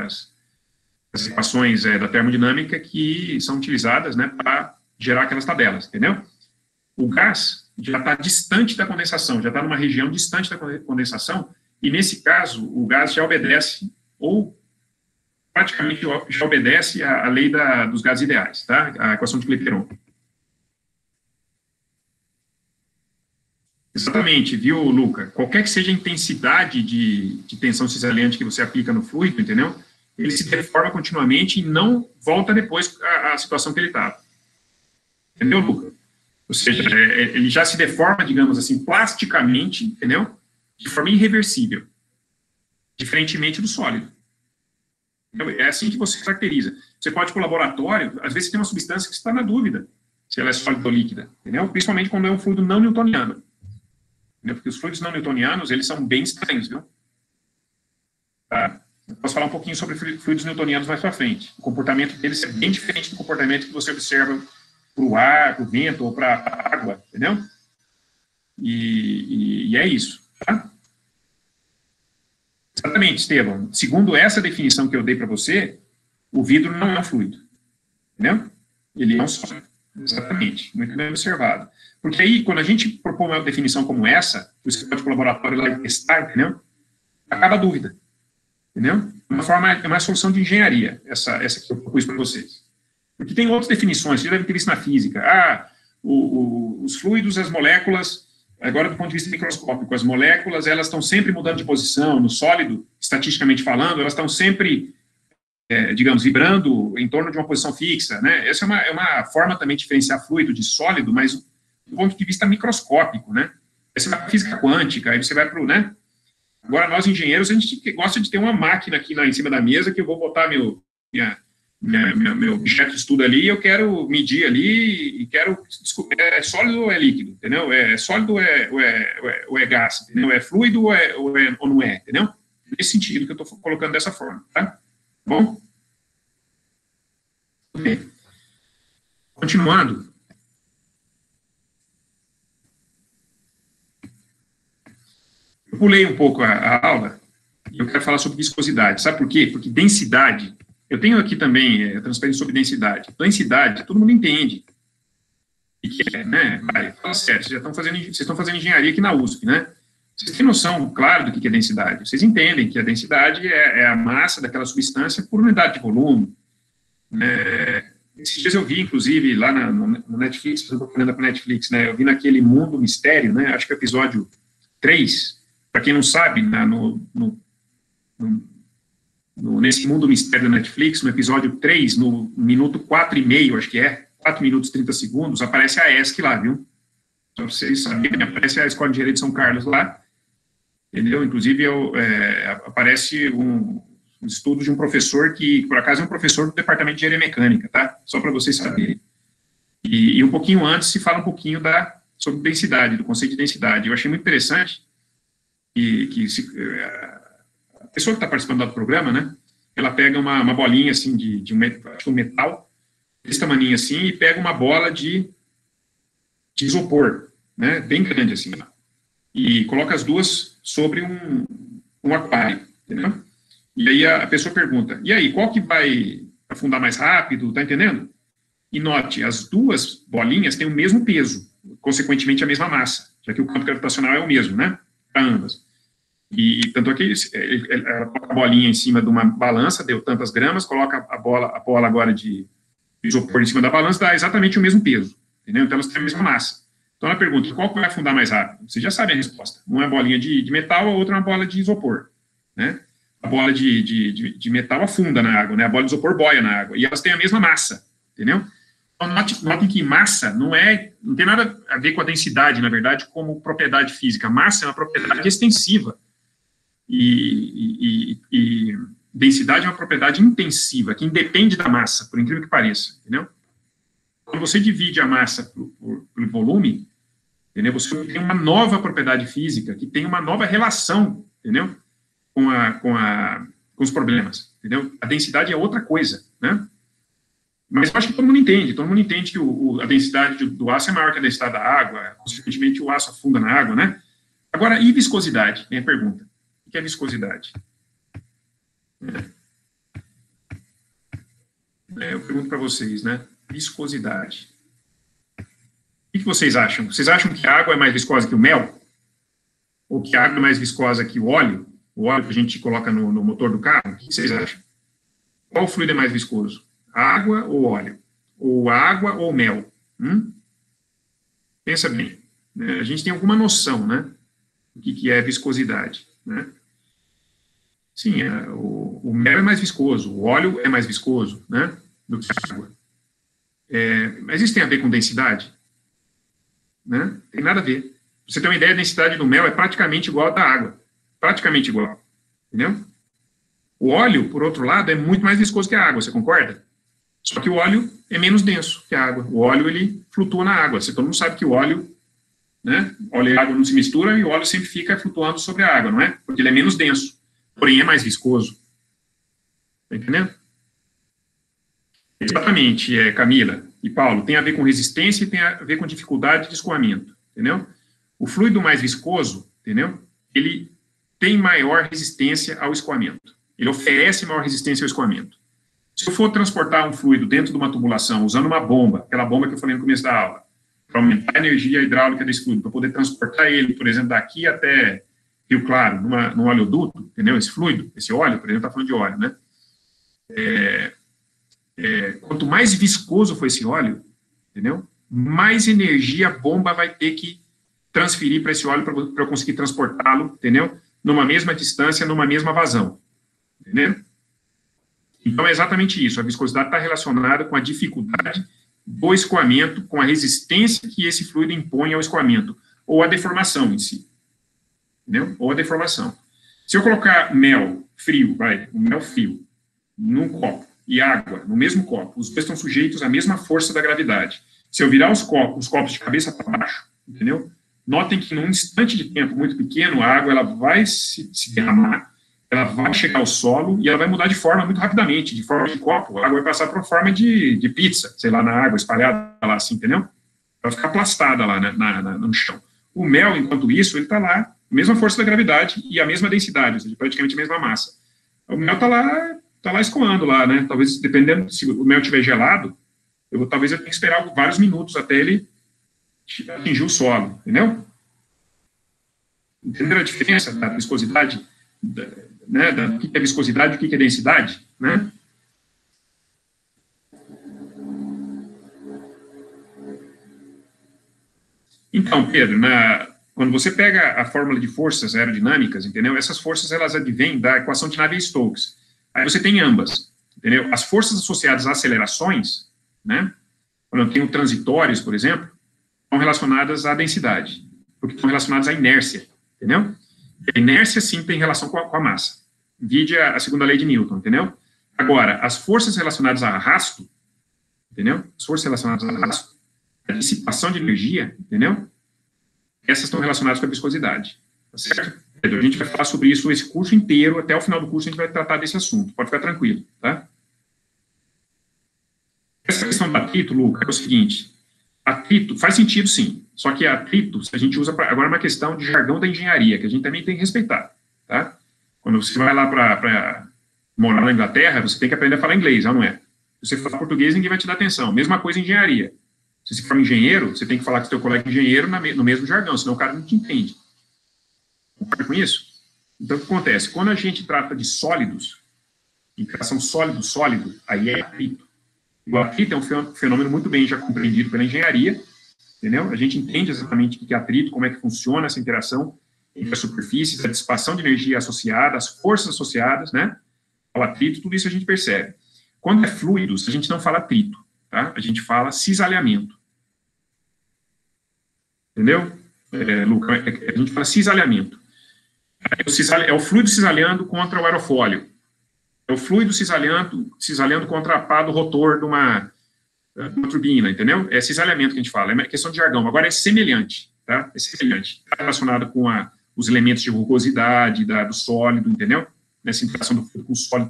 equações da termodinâmica que são utilizadas, né, para gerar aquelas tabelas, entendeu? O gás já está distante da condensação, já está numa região distante da condensação, e nesse caso, o gás já obedece, ou praticamente já obedece à lei dos gases ideais, tá? A equação de Clapeyron. Exatamente, viu, Luca? Qualquer que seja a intensidade de tensão cisalhante que você aplica no fluido, entendeu? Ele se deforma continuamente e não volta depois à situação que ele estava. Entendeu, Luca? Ou seja, ele já se deforma, digamos assim, plasticamente, entendeu? De forma irreversível. Diferentemente do sólido. É assim que você caracteriza. Você pode ir para o laboratório, às vezes tem uma substância que você está na dúvida se ela é sólida ou líquida, entendeu? Principalmente quando é um fluido não newtoniano. Entendeu? Porque os fluidos não newtonianos, eles são bem estranhos, viu? Tá? Eu posso falar um pouquinho sobre fluidos newtonianos mais para frente. O comportamento deles é bem diferente do comportamento que você observa para o ar, para o vento ou para a água, entendeu? E é isso, tá? Exatamente, Estevam. Segundo essa definição que eu dei para você, o vidro não é um fluido. Entendeu? Ele é um sólido. Exatamente. Muito bem observado. Porque aí, quando a gente propõe uma definição como essa, você pode ir para o laboratório lá e testar, entendeu? Acaba a dúvida. Entendeu? É uma solução de engenharia, essa que eu propus para vocês. Porque tem outras definições, você já deve ter visto na física. Os fluidos, as moléculas, agora do ponto de vista microscópico, as moléculas, elas estão sempre mudando de posição. No sólido, estatisticamente falando, elas estão sempre, digamos, vibrando em torno de uma posição fixa, né? Essa é uma forma também de diferenciar fluido de sólido, mas do ponto de vista microscópico, né? Aí você vai para a física quântica, aí você vai para o, né? Agora, nós engenheiros, a gente gosta de ter uma máquina aqui em cima da mesa que eu vou botar meu objeto de estudo ali, e eu quero medir ali, e quero descobrir, é sólido ou é líquido, entendeu? É sólido ou é gás, entendeu? É fluido ou não é, entendeu? Nesse sentido que eu estou colocando dessa forma, tá? Bom? Bem. Continuando. Eu pulei um pouco a aula, e eu quero falar sobre viscosidade. Sabe por quê? Porque densidade, eu tenho aqui também transparência sobre densidade. Densidade, todo mundo entende. E que né? Fala sério, vocês estão fazendo engenharia aqui na USP, né? Vocês têm noção, claro, do que é densidade. Vocês entendem que a densidade é a massa daquela substância por unidade de volume. Esses dias eu vi, inclusive, lá no Netflix, eu estou falando para Netflix, né? Eu vi naquele Mundo Mistério, né? Acho que é o episódio 3. Para quem não sabe, no nesse Mundo Mistério da Netflix, no episódio 3, no minuto 4,5, acho que 4 minutos e 30 segundos, aparece a ESC lá, viu? Só pra vocês saberem, aparece a Escola de Direito de São Carlos lá, entendeu? Inclusive, aparece um estudo de um professor que, por acaso, é um professor do Departamento de Engenharia Mecânica, tá? Só para vocês saberem. E um pouquinho antes se fala um pouquinho sobre densidade, do conceito de densidade. Eu achei muito interessante a pessoa que está participando do programa, né, ela pega uma bolinha, assim, de um metal, desse tamanho assim, e pega uma bola de isopor, né, bem grande, assim, e coloca as duas sobre um aquário, entendeu? E aí a pessoa pergunta, e aí, qual que vai afundar mais rápido, tá entendendo? E note, as duas bolinhas têm o mesmo peso, consequentemente a mesma massa, já que o campo gravitacional é o mesmo, né, para ambas. E tanto é que ela coloca a bolinha em cima de uma balança, deu tantas gramas, coloca a bola agora de isopor em cima da balança, dá exatamente o mesmo peso, entendeu? Então elas têm a mesma massa. Então ela pergunta, qual que vai afundar mais rápido? Você já sabe a resposta. Uma é bolinha de metal, a outra é uma bola de isopor, né? A bola de metal afunda na água, né? A bola de isopor boia na água, e elas têm a mesma massa, entendeu? Então, notem que massa não tem nada a ver com a densidade, na verdade, como propriedade física. Massa é uma propriedade extensiva. E densidade é uma propriedade intensiva, que independe da massa, por incrível que pareça, entendeu? Quando você divide a massa pelo volume, entendeu? Você tem uma nova propriedade física, que tem uma nova relação, entendeu? Com os problemas, entendeu? A densidade é outra coisa, né? Mas eu acho que todo mundo entende que a densidade do aço é maior que a densidade da água, consequentemente o aço afunda na água, né? Agora, e viscosidade? Vem a pergunta. O que é viscosidade? Eu pergunto para vocês, né? Viscosidade. O que vocês acham? Vocês acham que a água é mais viscosa que o mel? Ou que a água é mais viscosa que o óleo? O óleo que a gente coloca no motor do carro? O que vocês acham? Qual fluido é mais viscoso? Água ou óleo? Ou água ou mel? Pensa bem. A gente tem alguma noção, né? Do que é viscosidade, né? Sim, o mel é mais viscoso, o óleo é mais viscoso, né, do que a água. Mas isso tem a ver com densidade? Né? Tem nada a ver. Pra você ter uma ideia, a densidade do mel é praticamente igual à da água. Praticamente igual. Entendeu? O óleo, por outro lado, é muito mais viscoso que a água, você concorda? Só que o óleo é menos denso que a água. O óleo, ele flutua na água. Todo mundo sabe que o óleo, né, óleo e água não se misturam e o óleo sempre fica flutuando sobre a água, não é? Porque ele é menos denso. Porém, é mais viscoso. Está entendendo? Exatamente, Camila e Paulo, tem a ver com resistência e tem a ver com dificuldade de escoamento, entendeu? O fluido mais viscoso, entendeu? Ele tem maior resistência ao escoamento. Ele oferece maior resistência ao escoamento. Se eu for transportar um fluido dentro de uma tubulação, usando uma bomba, aquela bomba que eu falei no começo da aula, para aumentar a energia hidráulica desse fluido, para poder transportar ele, por exemplo, daqui até Rio Claro, num oleoduto, entendeu? Esse fluido, esse óleo, por exemplo, está falando de óleo, né? Quanto mais viscoso for esse óleo, entendeu? Mais energia a bomba vai ter que transferir para esse óleo para eu conseguir transportá-lo, entendeu? Numa mesma distância, numa mesma vazão, entendeu? Então é exatamente isso. A viscosidade está relacionada com a dificuldade do escoamento, com a resistência que esse fluido impõe ao escoamento, ou a deformação em si. Entendeu? Ou a deformação. Se eu colocar mel frio, o mel frio, num copo, e água no mesmo copo, os dois estão sujeitos à mesma força da gravidade. Se eu virar os copos de cabeça para baixo, entendeu? Notem que num instante de tempo muito pequeno, a água ela vai se derramar, ela vai chegar ao solo e ela vai mudar de forma muito rapidamente, de forma de copo, a água vai passar para forma de pizza, sei lá, na água, espalhada lá assim, entendeu? Vai ficar aplastada lá no chão. O mel, enquanto isso, ele está lá, a mesma força da gravidade e a mesma densidade, ou seja, praticamente a mesma massa. O mel está lá escoando lá, né? Talvez, dependendo, se o mel estiver gelado, talvez eu tenha que esperar vários minutos até ele atingir o solo, entendeu? Entenderam a diferença da viscosidade, né? Do que é viscosidade e o que é densidade, né? Então, Pedro, quando você pega a fórmula de forças aerodinâmicas, entendeu? Essas forças, elas advêm da equação de Navier-Stokes. Aí você tem ambas, entendeu? As forças associadas às acelerações, né? Quando eu tenho transitórios, por exemplo, estão relacionadas à densidade, porque estão relacionadas à inércia, entendeu? A inércia, sim, tem relação com a massa. Vide a segunda lei de Newton, entendeu? Agora, as forças relacionadas a arrasto, entendeu? As forças relacionadas a arrasto, a dissipação de energia, entendeu? Essas estão relacionadas com a viscosidade, tá certo? A gente vai falar sobre isso esse curso inteiro, até o final do curso a gente vai tratar desse assunto, pode ficar tranquilo, tá? Essa questão do atrito, Luca, é o seguinte, atrito faz sentido sim, só que atrito a gente usa agora é uma questão de jargão da engenharia, que a gente também tem que respeitar, tá? Quando você vai lá para morar na Inglaterra, você tem que aprender a falar inglês, não é? Se você falar português, ninguém vai te dar atenção. Mesma coisa em engenharia. Se você for engenheiro, você tem que falar com o seu colega engenheiro no mesmo jargão, senão o cara não te entende. Concorda com isso? Então, o que acontece? Quando a gente trata de sólidos, interação sólido-sólido, aí é atrito. O atrito é um fenômeno muito bem já compreendido pela engenharia, entendeu? A gente entende exatamente o que é atrito, como é que funciona essa interação entre as superfícies, a dissipação de energia associada, as forças associadas, né? Ao atrito, tudo isso a gente percebe. Quando é fluidos, a gente não fala atrito, tá? A gente fala cisalhamento. Entendeu? Luca, a gente fala cisalhamento. É o fluido cisalhando contra o aerofólio. É o fluido cisalhando contra a pá do rotor de uma turbina, entendeu? É cisalhamento que a gente fala, é questão de jargão. Agora é semelhante, tá? É semelhante. Está relacionado com os elementos de rugosidade, do sólido, entendeu? Nessa interação do fluido com o sólido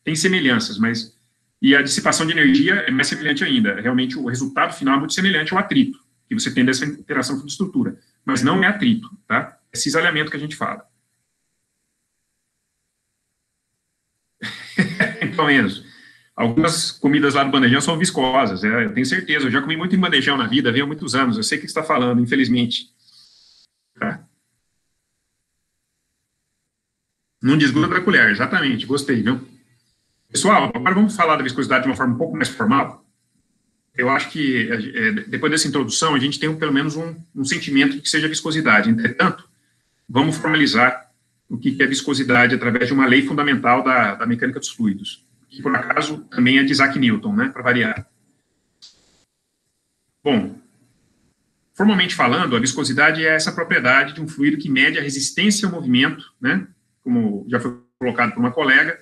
tem semelhanças, mas... E a dissipação de energia é mais semelhante ainda. Realmente, o resultado final é muito semelhante ao atrito, que você tem dessa interação com a estrutura. Mas não é atrito, tá? É cisalhamento que a gente fala. Então, Enzo, algumas comidas lá do bandejão são viscosas, eu tenho certeza. Eu já comi muito em bandejão na vida, venho há muitos anos. Eu sei o que você está falando, infelizmente. Tá? Não desgruda da colher, exatamente. Gostei, viu? Pessoal, agora vamos falar da viscosidade de uma forma um pouco mais formal. Eu acho que, depois dessa introdução, a gente tem pelo menos um sentimento de que seja viscosidade. Entretanto, vamos formalizar o que é viscosidade através de uma lei fundamental da mecânica dos fluidos, que, por acaso, também é de Isaac Newton, né, para variar. Bom, formalmente falando, a viscosidade é essa propriedade de um fluido que mede a resistência ao movimento, né, como já foi colocado por uma colega,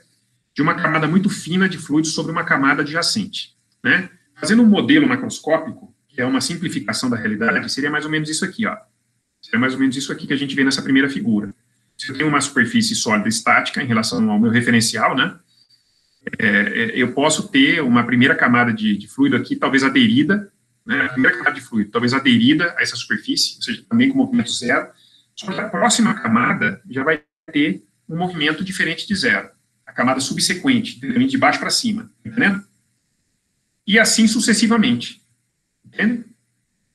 de uma camada muito fina de fluido sobre uma camada adjacente, né? Fazendo um modelo macroscópico, que é uma simplificação da realidade, seria mais ou menos isso aqui, ó. Seria mais ou menos isso aqui que a gente vê nessa primeira figura. Se eu tenho uma superfície sólida estática em relação ao meu referencial, né? Eu posso ter uma primeira camada de fluido aqui, talvez aderida, né? A primeira camada de fluido, talvez aderida a essa superfície, ou seja, também com movimento zero. Só que a próxima camada já vai ter um movimento diferente de zero. A camada subsequente, de baixo para cima, entendendo? E assim sucessivamente, entende?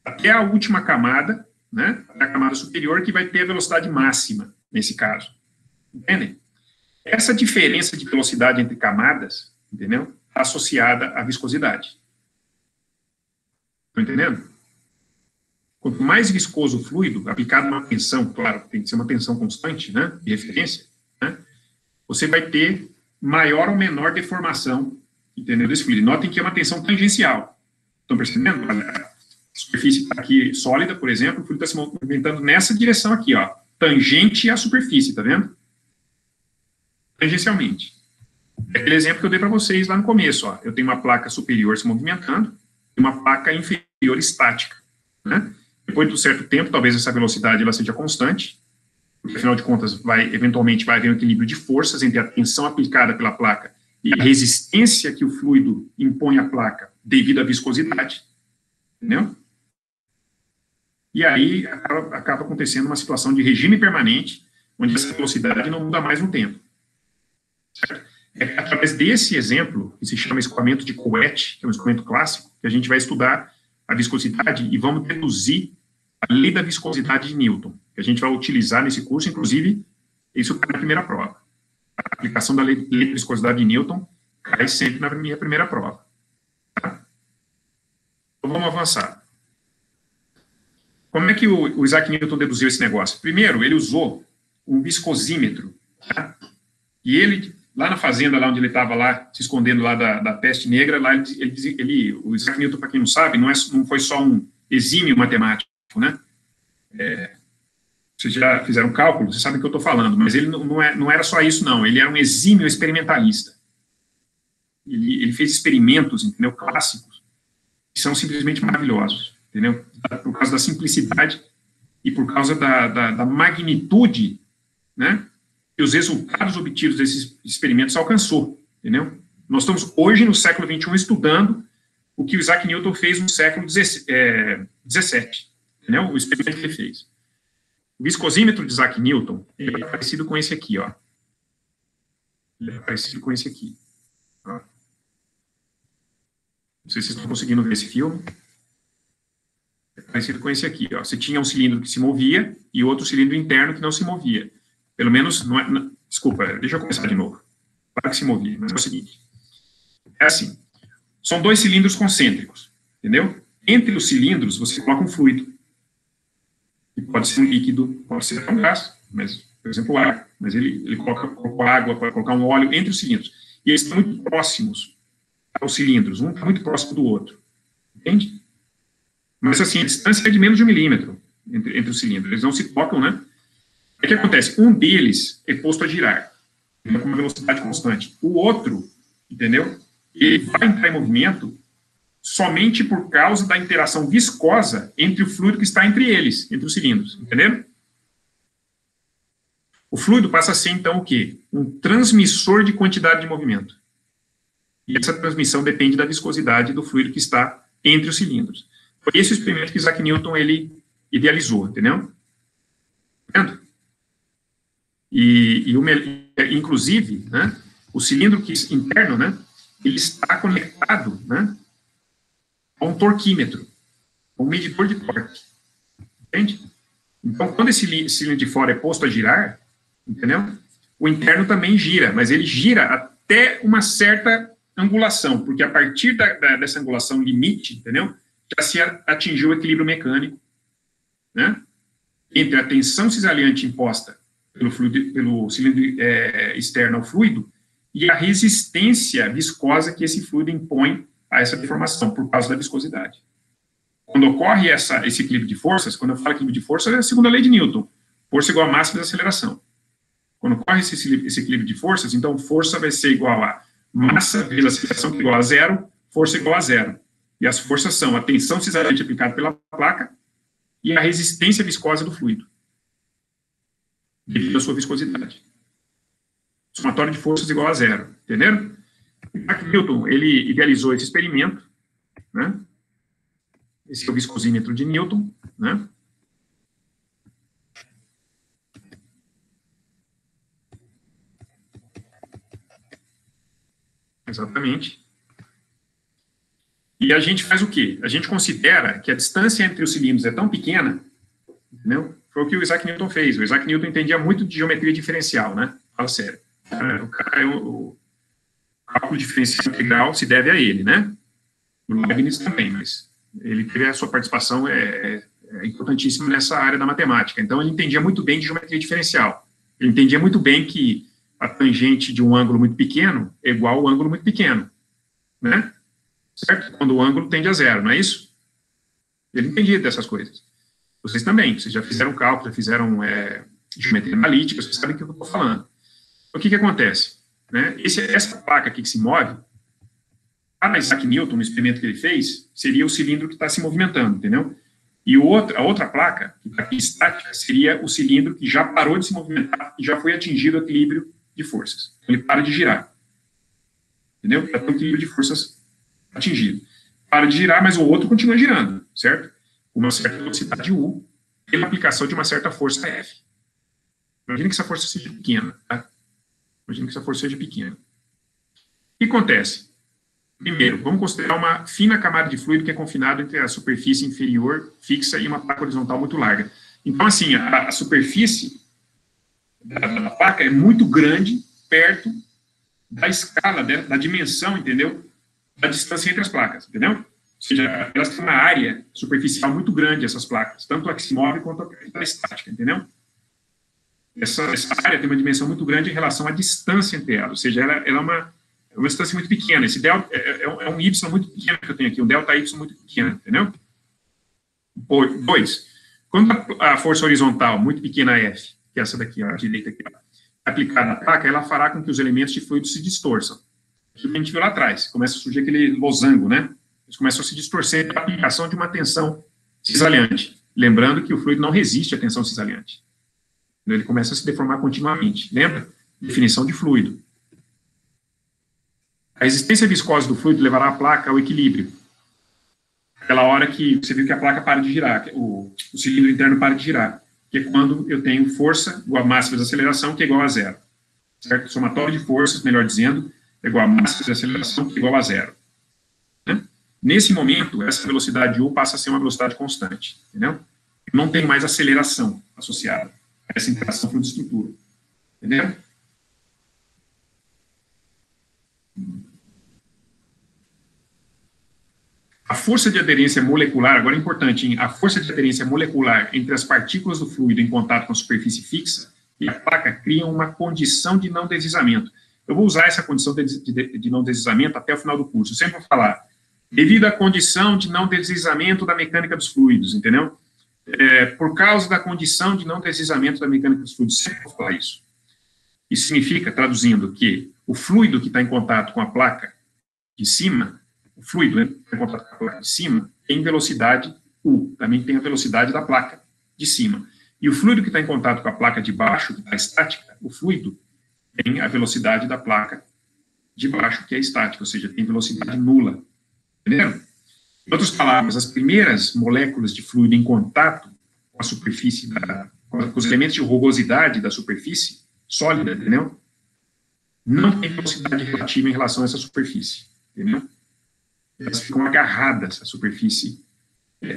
Até a última camada, né, a camada superior, que vai ter a velocidade máxima, nesse caso, entendem? Essa diferença de velocidade entre camadas, entendeu? Está associada à viscosidade. Estão entendendo? Quanto mais viscoso o fluido, aplicado uma tensão, claro, tem que ser uma tensão constante, né, de referência, né, você vai ter maior ou menor deformação, entendeu, desse fluido. Notem que é uma tensão tangencial. Estão percebendo? A superfície está aqui sólida, por exemplo, o fluido está se movimentando nessa direção aqui, ó, tangente à superfície, tá vendo? Tangencialmente. É aquele exemplo que eu dei para vocês lá no começo, ó. Eu tenho uma placa superior se movimentando e uma placa inferior estática, né? Depois de um certo tempo, talvez essa velocidade ela seja constante, porque, afinal de contas, eventualmente vai haver um equilíbrio de forças entre a tensão aplicada pela placa e a resistência que o fluido impõe à placa devido à viscosidade, entendeu? E aí acaba acontecendo uma situação de regime permanente, onde essa velocidade não muda mais no tempo. Certo? É através desse exemplo, que se chama escoamento de Couette, que é um escoamento clássico, que a gente vai estudar a viscosidade e vamos deduzir a lei da viscosidade de Newton, que a gente vai utilizar nesse curso, inclusive, isso cai na primeira prova. A aplicação da lei da viscosidade de Newton cai sempre na minha primeira prova. Tá? Então, vamos avançar. Como é que o Isaac Newton deduziu esse negócio? Primeiro, ele usou um viscosímetro, tá? E ele lá na fazenda, lá onde ele estava lá, se escondendo lá da peste negra, lá o Isaac Newton, para quem não sabe, não foi só um exímio matemático, né? Vocês já fizeram cálculo, vocês sabem o que eu estou falando, mas ele não era só isso, não. Ele era um exímio experimentalista. Ele fez experimentos, entendeu, clássicos, que são simplesmente maravilhosos, entendeu? Por causa da simplicidade e por causa da magnitude, né, que os resultados obtidos desses experimentos alcançou, entendeu? Nós estamos hoje, no século XXI, estudando o que o Isaac Newton fez no século XVII, entendeu? O experimento que ele fez. O viscosímetro de Isaac Newton, ele é parecido com esse aqui, ó. Ele é parecido com esse aqui. Ó. Não sei se vocês estão conseguindo ver esse filme. É parecido com esse aqui, ó. Você tinha um cilindro que se movia e outro cilindro interno que não se movia. Pelo menos, desculpa, deixa eu começar de novo. Claro que se movia, mas é o seguinte. É assim, são dois cilindros concêntricos, entendeu? Entre os cilindros, você coloca um fluido. Que pode ser um líquido, pode ser um gás, mas, por exemplo, o ar. Mas ele coloca água, pode colocar um óleo entre os cilindros. E eles estão muito próximos aos cilindros, um está muito próximo do outro. Entende? Mas, assim, a distância é de menos de 1 milímetro entre os cilindros. Eles não se tocam, né? O que acontece? Um deles é posto a girar, com uma velocidade constante. O outro, entendeu? Ele vai entrar em movimento somente por causa da interação viscosa entre o fluido que está entre eles, entre os cilindros, entenderam? O fluido passa a ser, então, o quê? Um transmissor de quantidade de movimento. E essa transmissão depende da viscosidade do fluido que está entre os cilindros. Foi esse o experimento que Isaac Newton, ele idealizou, entendeu? Entendendo? Inclusive, né, o cilindro interno, né, ele está conectado, né, a um torquímetro, um medidor de torque, entende? Então, quando esse cilindro de fora é posto a girar, entendeu? O interno também gira, mas ele gira até uma certa angulação, porque a partir dessa angulação limite, entendeu? Já se atingiu o equilíbrio mecânico, né? Entre a tensão cisalhante imposta pelo cilindro externo ao fluido e a resistência viscosa que esse fluido impõe a essa deformação, por causa da viscosidade. Quando ocorre esse equilíbrio de forças, quando eu falo equilíbrio de forças, é a segunda lei de Newton, força igual a massa vezes aceleração. Quando ocorre esse equilíbrio de forças, então força vai ser igual a massa vezes aceleração, que é igual a zero, força igual a zero. E as forças são a tensão cisalhante aplicada pela placa e a resistência viscosa do fluido, devido à sua viscosidade. Somatório de forças igual a zero, entenderam? Isaac Newton, ele idealizou esse experimento, né? Esse é o viscosímetro de Newton, né? Exatamente. E a gente faz o quê? A gente considera que a distância entre os cilindros é tão pequena, entendeu? Foi o que o Isaac Newton fez. O Isaac Newton entendia muito de geometria diferencial, né? Fala sério. O cálculo diferencial integral se deve a ele, né? O Leibniz também, mas ele teve a sua participação importantíssima nessa área da matemática. Então, ele entendia muito bem de geometria diferencial. Ele entendia muito bem que a tangente de um ângulo muito pequeno é igual ao ângulo muito pequeno, né? Certo? Quando o ângulo tende a zero, não é isso? Ele entendia dessas coisas. Vocês também, vocês já fizeram cálculo, já fizeram geometria analítica, vocês sabem o que eu estou falando. O que acontece? Né? Essa placa aqui que se move, para Isaac Newton, no experimento que ele fez, seria o cilindro que está se movimentando, entendeu? E a outra placa, que está aqui estática, seria o cilindro que já parou de se movimentar e já foi atingido o equilíbrio de forças. Ele para de girar. Entendeu? Já tem o equilíbrio de forças atingido. Para de girar, mas o outro continua girando, certo? Com uma certa velocidade U, pela aplicação de uma certa força F. Imagina que essa força seja pequena, tá? Imagina que essa força seja pequena. O que acontece? Primeiro, vamos considerar uma fina camada de fluido que é confinada entre a superfície inferior fixa e uma placa horizontal muito larga. Então, assim, a superfície da placa é muito grande, perto da escala, da dimensão, entendeu? Da distância entre as placas, entendeu? Ou seja, elas têm uma área superficial muito grande, essas placas, tanto a que se move quanto a que está estática, entendeu? essa área tem uma dimensão muito grande em relação à distância entre elas, ou seja, ela é uma distância muito pequena. Esse delta é um y muito pequeno que eu tenho aqui, um delta y muito pequeno, entendeu? 2. Quando a força horizontal, muito pequena F, que é essa daqui, ó, a direita aqui, ó, aplicada na placa, ela fará com que os elementos de fluido se distorçam. Aquilo que a gente viu lá atrás, começa a surgir aquele losango, né? Eles começam a se distorcer pela aplicação de uma tensão cisalhante. Lembrando que o fluido não resiste à tensão cisalhante. Ele começa a se deformar continuamente. Lembra? Definição de fluido. A resistência viscosa do fluido levará a placa ao equilíbrio. Aquela hora que você viu que a placa para de girar, o cilindro interno para de girar, que é quando eu tenho força igual a massa vezes aceleração, que é igual a zero. Certo? Somatório de forças, melhor dizendo, é igual a massa vezes aceleração, que é igual a zero. Né? Nesse momento, essa velocidade U passa a ser uma velocidade constante. Entendeu? Não tem mais aceleração associada a essa interação fluido-estrutura. Entendeu? A força de aderência molecular, agora é importante, hein? A força de aderência molecular entre as partículas do fluido em contato com a superfície fixa e a placa criam uma condição de não deslizamento. Eu vou usar essa condição de não deslizamento até o final do curso. Eu sempre vou falar, devido à condição de não deslizamento da mecânica dos fluidos, entendeu? Por causa da condição de não deslizamento da mecânica dos fluidos, sempre vou falar isso. Isso significa, traduzindo, que o fluido que está em contato com a placa de cima, o fluido que está em contato com a placa de cima, tem velocidade U, também tem a velocidade da placa de cima. E o fluido que está em contato com a placa de baixo, que está estática, o fluido tem a velocidade da placa de baixo, que é estática, ou seja, tem velocidade nula. Entenderam? Em outras palavras, as primeiras moléculas de fluido em contato com a superfície, com os elementos de rugosidade da superfície sólida, entendeu? Não tem velocidade relativa em relação a essa superfície, entendeu? Elas ficam agarradas à superfície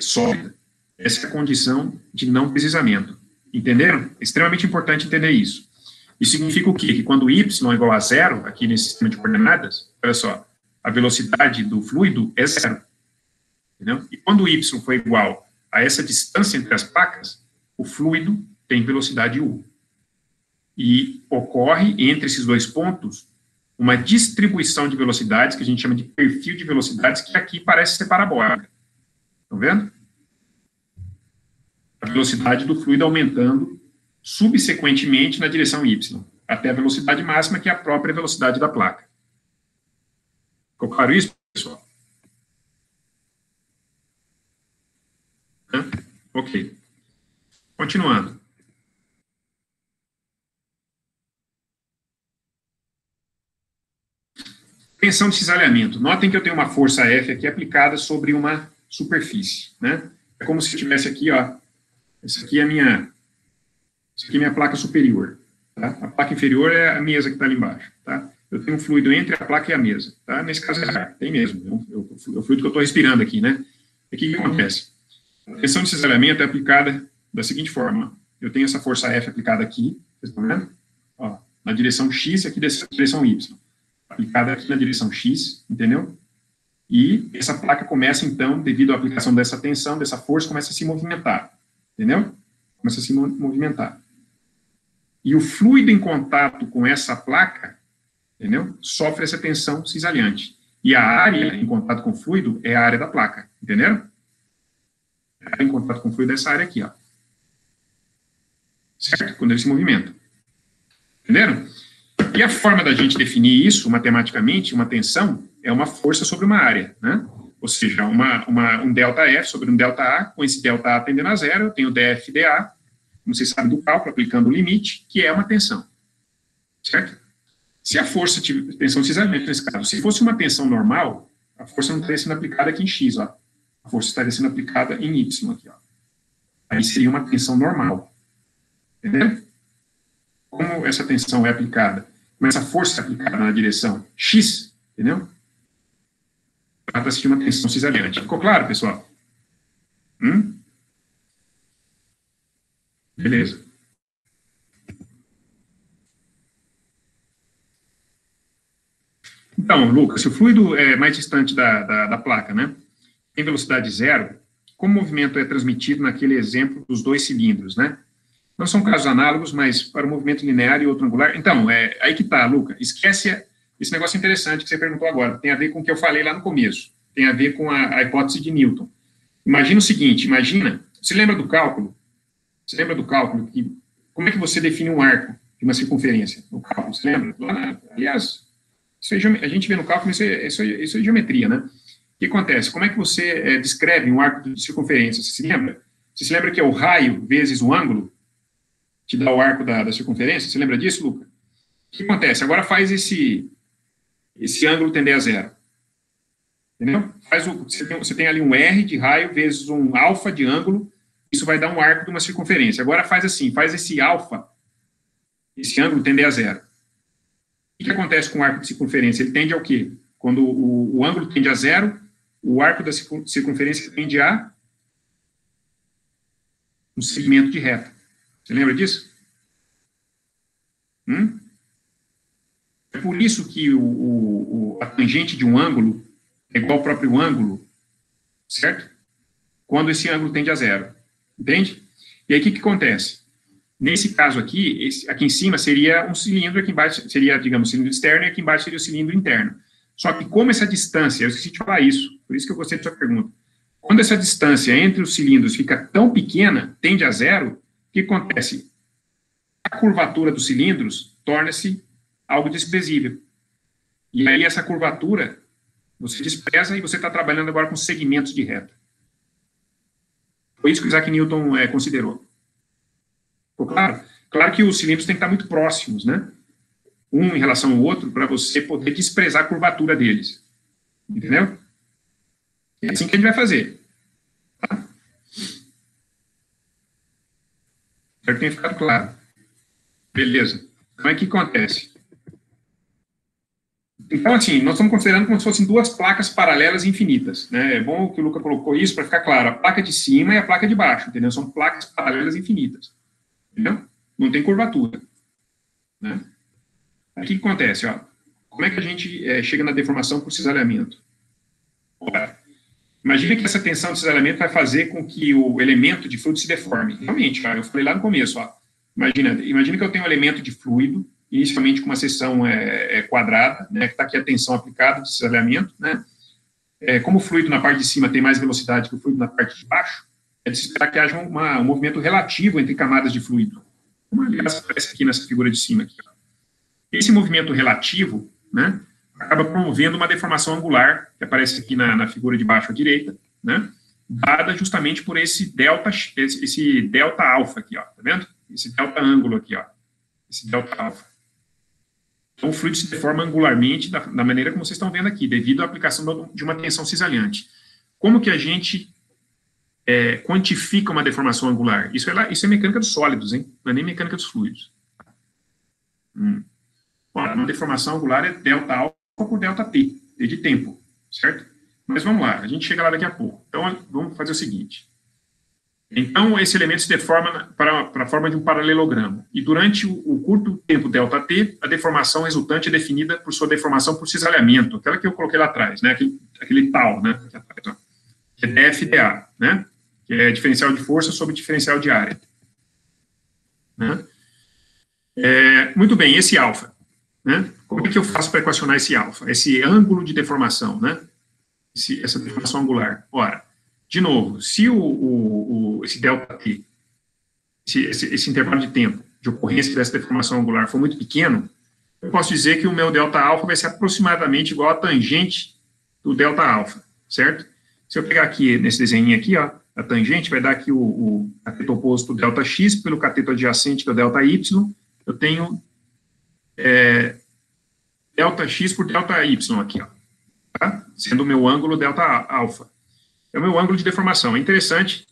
sólida. Essa é a condição de não deslizamento. Entenderam? É extremamente importante entender isso. Isso significa o quê? Que quando y é igual a zero, aqui nesse sistema de coordenadas, olha só, a velocidade do fluido é zero. Entendeu? E quando y for igual a essa distância entre as placas, o fluido tem velocidade u. E ocorre, entre esses dois pontos, uma distribuição de velocidades, que a gente chama de perfil de velocidades, que aqui parece ser parabólica. Estão vendo? A velocidade do fluido aumentando subsequentemente na direção y, até a velocidade máxima, que é a própria velocidade da placa. Ficou claro isso, pessoal? Ok. Continuando. Tensão de cisalhamento. Notem que eu tenho uma força F aqui aplicada sobre uma superfície, né? É como se eu tivesse aqui, ó, essa aqui é a minha placa superior, tá? A placa inferior é a mesa que está ali embaixo, tá? Eu tenho um fluido entre a placa e a mesa, tá? Nesse caso é ar, tem mesmo, é o fluido que eu estou respirando aqui, né? E o que acontece? A tensão de cisalhamento é aplicada da seguinte forma: eu tenho essa força F aplicada aqui, vocês estão vendo? Ó, na direção X e aqui na direção Y. Aplicada aqui na direção X, entendeu? E essa placa começa, então, devido à aplicação dessa tensão, dessa força, começa a se movimentar, entendeu? Começa a se movimentar. E o fluido em contato com essa placa, entendeu? Sofre essa tensão cisalhante. E a área em contato com o fluido é a área da placa, entenderam? A área em contato com o fluido é essa área aqui, ó. Certo? Quando ele se movimenta. Entenderam? E a forma da gente definir isso, matematicamente, uma tensão, é uma força sobre uma área, né? Ou seja, um delta F sobre um delta A, com esse delta A tendendo a zero, eu tenho dF dA, como vocês sabem do cálculo, aplicando o limite, que é uma tensão. Certo? Se a força tiver tensão cisalhamento, nesse caso, se fosse uma tensão normal, a força não estaria sendo aplicada aqui em X, ó. A força estaria sendo aplicada em Y aqui, ó. Aí seria uma tensão normal. Entendeu? Como essa tensão é aplicada, como essa força é aplicada na direção X, entendeu? Trata-se de uma tensão cisalhante. Ficou claro, pessoal? Beleza. Então, Lucas, se o fluido é mais distante da placa, né, tem velocidade zero, como o movimento é transmitido naquele exemplo dos dois cilindros, né? Não são casos análogos, mas para o movimento linear e outro angular. Então, aí que está, Luca. Esquece esse negócio interessante que você perguntou agora. Tem a ver com o que eu falei lá no começo. Tem a ver com a hipótese de Newton. Imagina o seguinte, você lembra do cálculo? Você lembra do cálculo? Como é que você define um arco de uma circunferência? No cálculo, você lembra? Aliás, a gente vê no cálculo, isso é geometria, né? O que acontece? Como é que você descreve um arco de circunferência? Você se lembra? Você se lembra que é o raio vezes o ângulo que dá o arco da circunferência? Você lembra disso, Luca? O que acontece? Agora faz esse ângulo tender a zero. Entendeu? Você tem ali um R de raio vezes um alfa de ângulo, isso vai dar um arco de uma circunferência. Agora faz assim, faz esse alfa, esse ângulo tender a zero. O que acontece com o arco de circunferência? Ele tende ao quê? Quando o ângulo tende a zero, o arco da circunferência tende a um segmento de reta. Você lembra disso? É por isso que a tangente de um ângulo é igual ao próprio ângulo, certo? Quando esse ângulo tende a zero. Entende? E aí o que acontece? Nesse caso aqui, aqui em cima seria um cilindro, aqui embaixo seria, digamos, o cilindro externo, e aqui embaixo seria o cilindro interno. Só que como essa distância, eu esqueci de falar isso, por isso que eu gostei da sua pergunta, quando essa distância entre os cilindros fica tão pequena, tende a zero, o que acontece? A curvatura dos cilindros torna-se algo desprezível. E aí essa curvatura, você despreza e você está trabalhando agora com segmentos de reta. Foi isso que o Isaac Newton considerou. Ficou claro? Claro que os cilindros têm que estar muito próximos, né? Um em relação ao outro, para você poder desprezar a curvatura deles. Entendeu? É assim que a gente vai fazer. Tá? Espero que tenha ficado claro. Beleza. Então, o que acontece? Então, assim, nós estamos considerando como se fossem duas placas paralelas infinitas, né? É bom que o Luca colocou isso para ficar claro. A placa de cima e a placa de baixo, entendeu? São placas paralelas infinitas, entendeu? Não tem curvatura, né? Aí, o que acontece, ó? Como é que a gente chega na deformação por cisalhamento? Ora, imagina que essa tensão de cisalhamento vai fazer com que o elemento de fluido se deforme. Realmente, ó, eu falei lá no começo, ó. Imagina que eu tenho um elemento de fluido, inicialmente com uma seção quadrada, né, que está aqui a tensão aplicada de cisalhamento, né, como o fluido na parte de cima tem mais velocidade que o fluido na parte de baixo, é de se esperar que haja um movimento relativo entre camadas de fluido, como aliás aparece aqui nessa figura de cima. Aqui, ó. Esse movimento relativo, né, acaba promovendo uma deformação angular, que aparece aqui na figura de baixo à direita, né, dada justamente por esse delta alfa aqui, ó, tá vendo? Esse delta ângulo aqui, ó, esse delta alfa. Então, o fluido se deforma angularmente da maneira como vocês estão vendo aqui, devido à aplicação de uma tensão cisalhante. Como que a gente quantifica uma deformação angular? Isso é mecânica dos sólidos, hein? Não é nem mecânica dos fluidos. Bom, uma deformação angular é delta alfa por delta t, t de tempo, certo? Mas vamos lá, a gente chega lá daqui a pouco. Então, vamos fazer o seguinte. Então, esse elemento se deforma para a forma de um paralelogramo. E durante o curto tempo ΔT, a deformação resultante é definida por sua deformação por cisalhamento, aquela que eu coloquei lá atrás, né? Aquele tal, né? Que é dFdA, né? Que é diferencial de força sobre diferencial de área. Né? Muito bem, esse alfa. Né? Como é que eu faço para equacionar esse alfa? Esse ângulo de deformação, né? Essa deformação angular. Ora, de novo, se esse ΔT, esse intervalo de tempo de ocorrência dessa deformação angular for muito pequeno, eu posso dizer que o meu delta alfa vai ser aproximadamente igual à tangente do delta alfa, certo? Se eu pegar aqui, nesse desenho aqui, ó, a tangente vai dar aqui o cateto oposto delta x pelo cateto adjacente, que é o delta y, eu tenho delta x por delta y aqui, ó, tá? Sendo o meu ângulo delta alfa. É o meu ângulo de deformação. É interessante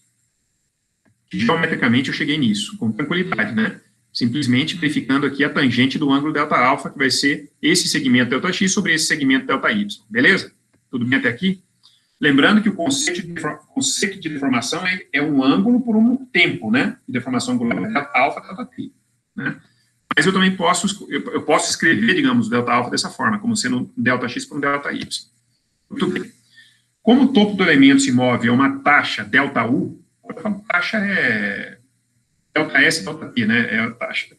que, geometricamente, eu cheguei nisso, com tranquilidade, né? Simplesmente verificando aqui a tangente do ângulo delta alfa, que vai ser esse segmento delta x sobre esse segmento delta y. Beleza? Tudo bem até aqui? Lembrando que o conceito de deformação é um ângulo por um tempo, né? De deformação angular delta alfa, delta t. Né? Mas eu também posso escrever, digamos, o delta alfa dessa forma, como sendo um delta x por um delta y. Muito bem. Como o topo do elemento se move a uma taxa ΔU, taxa delta S e delta T, né? É a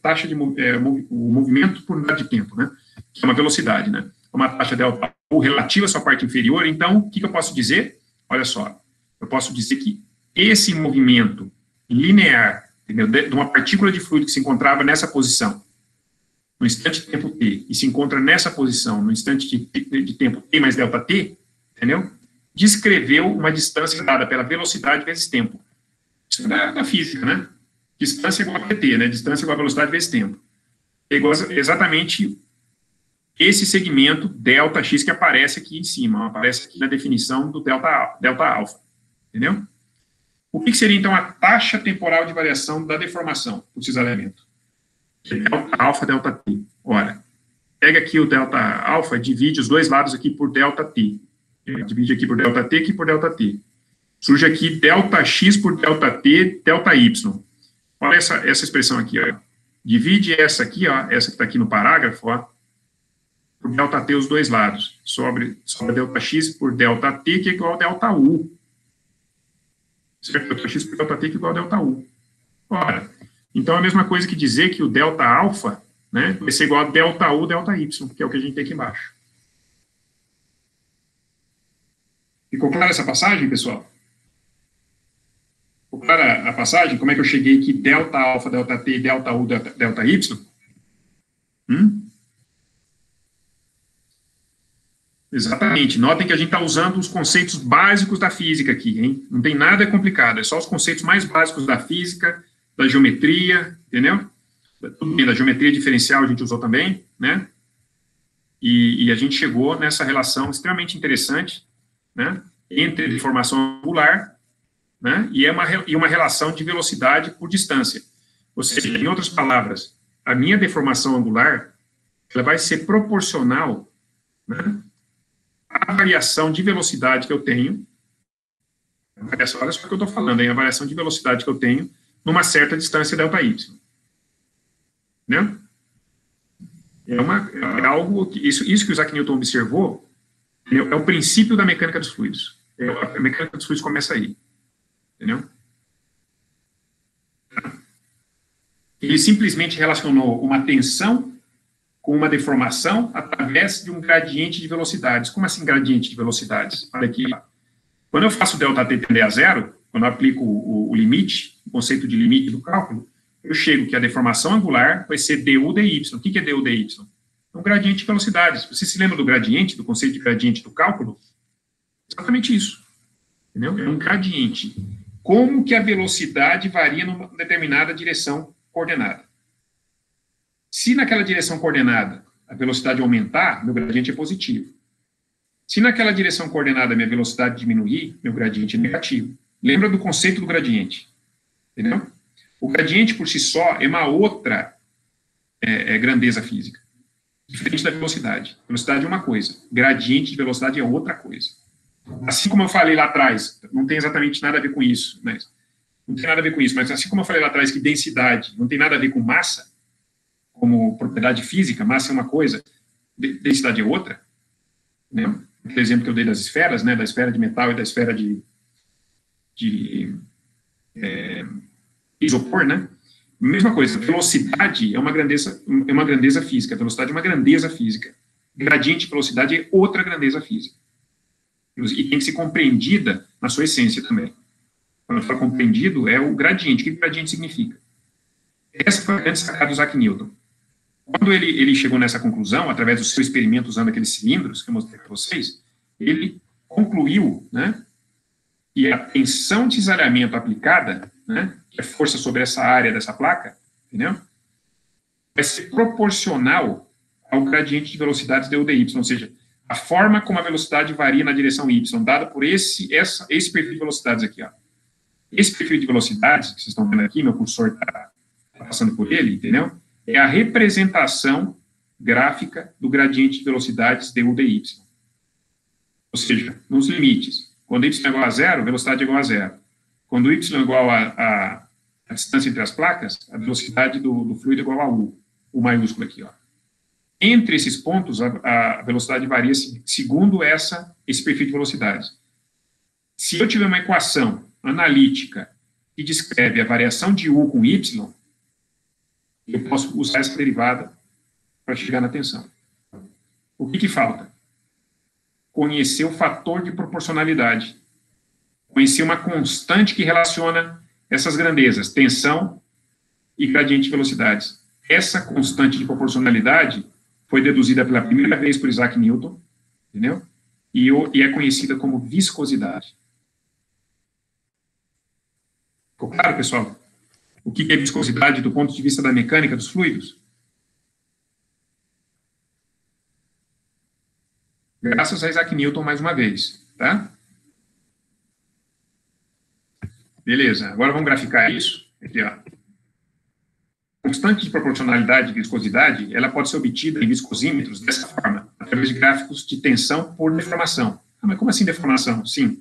taxa de o movimento por unidade de tempo, né? Que é uma velocidade, né? Uma taxa delta U relativa à sua parte inferior. Então, o que eu posso dizer? Olha só, eu posso dizer que esse movimento linear, entendeu? De uma partícula de fluido que se encontrava nessa posição, no instante de tempo t, e se encontra nessa posição no instante de tempo t mais delta t, entendeu? Descreveu uma distância dada pela velocidade vezes tempo. Isso é da física, né? Distância igual a pt, né? Distância igual a velocidade vezes tempo. É igual exatamente esse segmento delta x que aparece aqui em cima, aparece aqui na definição do delta alfa, entendeu? O que seria, então, a taxa temporal de variação da deformação por cisalhamento? Delta alfa, delta t. Ora, pega aqui o delta alfa, divide os dois lados aqui por delta t. Divide aqui por delta t, aqui por delta t. Surge aqui delta x por delta t, delta y. Olha essa expressão aqui, ó. Divide essa aqui, ó, essa que está aqui no parágrafo, ó, por delta t os dois lados. Sobre delta x por delta t, que é igual a delta u. Certo? Delta x por delta t, que é igual a delta u. Ora, então é a mesma coisa que dizer que o delta alfa, né, vai ser igual a delta u, delta y, que é o que a gente tem aqui embaixo. Ficou clara essa passagem, pessoal? Ficou clara a passagem? Como é que eu cheguei aqui? Delta alfa, delta t, delta u, delta y? Exatamente. Notem que a gente está usando os conceitos básicos da física aqui, hein? Não tem nada complicado, é só os conceitos mais básicos da física, da geometria, entendeu? Tudo bem, da geometria diferencial a gente usou também, né? E a gente chegou nessa relação extremamente interessante, né? Entre deformação angular, né? E uma relação de velocidade por distância. Ou seja, em outras palavras, a minha deformação angular, ela vai ser proporcional, né, à variação de velocidade que eu tenho. Olha só o que eu estou falando, hein? A variação de velocidade que eu tenho numa certa distância delta y. Né? É algo que isso que o Isaac Newton observou é o princípio da mecânica dos fluidos. A mecânica dos fluidos começa aí. Entendeu? Ele simplesmente relacionou uma tensão com uma deformação através de um gradiente de velocidades. Como assim gradiente de velocidades? Olha aqui. Quando eu faço ΔT tender a zero, quando eu aplico o limite, o conceito de limite do cálculo, eu chego que a deformação angular vai ser du dy. O que é du dy? É um gradiente de velocidades. Você se lembra do gradiente, do conceito de gradiente do cálculo? Exatamente isso. Entendeu? É um gradiente. Como que a velocidade varia numa determinada direção coordenada? Se naquela direção coordenada a velocidade aumentar, meu gradiente é positivo. Se naquela direção coordenada a minha velocidade diminuir, meu gradiente é negativo. Lembra do conceito do gradiente? Entendeu? O gradiente por si só é uma outra grandeza física. Diferente da velocidade. Velocidade é uma coisa. Gradiente de velocidade é outra coisa. Assim como eu falei lá atrás, não tem exatamente nada a ver com isso, mas não tem nada a ver com isso, mas assim como eu falei lá atrás que densidade não tem nada a ver com massa, como propriedade física, massa é uma coisa, densidade é outra, né? Por exemplo que eu dei das esferas, né, da esfera de metal e da esfera de isopor, né? Mesma coisa, velocidade é uma grandeza física, velocidade é uma grandeza física, gradiente de velocidade é outra grandeza física. E tem que ser compreendida na sua essência também. Quando eu falo compreendido, é o gradiente. O que o gradiente significa? Essa foi a grande sacada do Isaac Newton. Quando ele chegou nessa conclusão, através do seu experimento usando aqueles cilindros que eu mostrei para vocês, ele concluiu, né, que a tensão de cisalhamento aplicada, né, que é força sobre essa área dessa placa, entendeu? Vai ser proporcional ao gradiente de velocidades du dy, ou seja, a forma como a velocidade varia na direção y, dada por esse perfil de velocidades aqui, ó. Esse perfil de velocidades, que vocês estão vendo aqui, meu cursor está passando por ele, entendeu? É a representação gráfica do gradiente de velocidades du dy. Ou seja, nos limites. Quando y é igual a zero, a velocidade é igual a zero. Quando y é igual a distância entre as placas, a velocidade do fluido é igual a u. U maiúsculo aqui, ó. Entre esses pontos, a velocidade varia segundo esse perfil de velocidade. Se eu tiver uma equação analítica que descreve a variação de U com Y, eu posso usar essa derivada para chegar na tensão. O que falta? Conhecer o fator de proporcionalidade. Conhecer uma constante que relaciona essas grandezas, tensão e gradiente de velocidades. Essa constante de proporcionalidade foi deduzida pela primeira vez por Isaac Newton, entendeu? E é conhecida como viscosidade. Ficou claro, pessoal? O que é viscosidade do ponto de vista da mecânica dos fluidos? Graças a Isaac Newton mais uma vez, tá? Beleza, agora vamos graficar isso. Aqui, ó. Constante de proporcionalidade e viscosidade, ela pode ser obtida em viscosímetros dessa forma, através de gráficos de tensão por deformação. Ah, mas como assim deformação? Sim,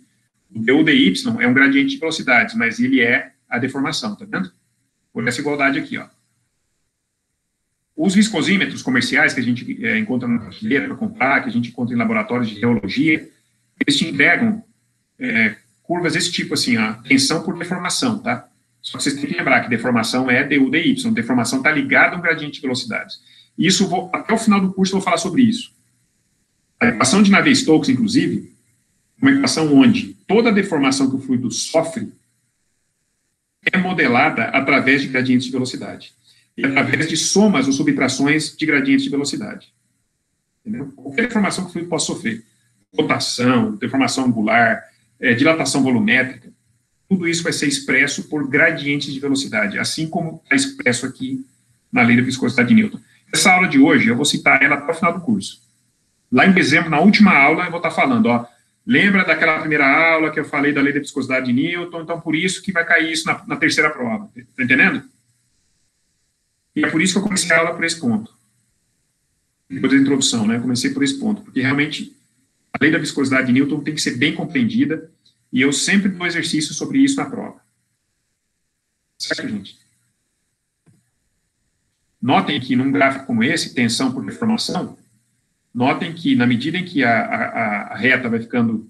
o du dy é um gradiente de velocidades, mas ele é a deformação, tá vendo? Por essa igualdade aqui, ó. Os viscosímetros comerciais que a gente encontra na prateleira para comprar, que a gente encontra em laboratórios de geologia, eles te entregam curvas desse tipo, assim, ó, tensão por deformação, tá? Só que vocês têm que lembrar que deformação é du dy, deformação está ligada a um gradiente de velocidades. Isso, até o final do curso eu vou falar sobre isso. A equação de Navier-Stokes, inclusive, é uma equação onde toda deformação que o fluido sofre é modelada através de gradientes de velocidade. E através de somas ou subtrações de gradientes de velocidade. Entendeu? Qualquer deformação que o fluido possa sofrer, rotação, deformação angular, dilatação volumétrica, tudo isso vai ser expresso por gradientes de velocidade, assim como está expresso aqui na lei da viscosidade de Newton. Essa aula de hoje, eu vou citar ela até o final do curso. Lá em dezembro, na última aula, eu vou estar falando, ó, lembra daquela primeira aula que eu falei da lei da viscosidade de Newton, então por isso que vai cair isso na terceira prova. Está entendendo? E é por isso que eu comecei a aula por esse ponto. Depois da introdução, né, eu comecei por esse ponto, porque realmente a lei da viscosidade de Newton tem que ser bem compreendida, e eu sempre dou exercício sobre isso na prova. Certo, gente? Notem que num gráfico como esse, tensão por deformação, notem que na medida em que a reta vai ficando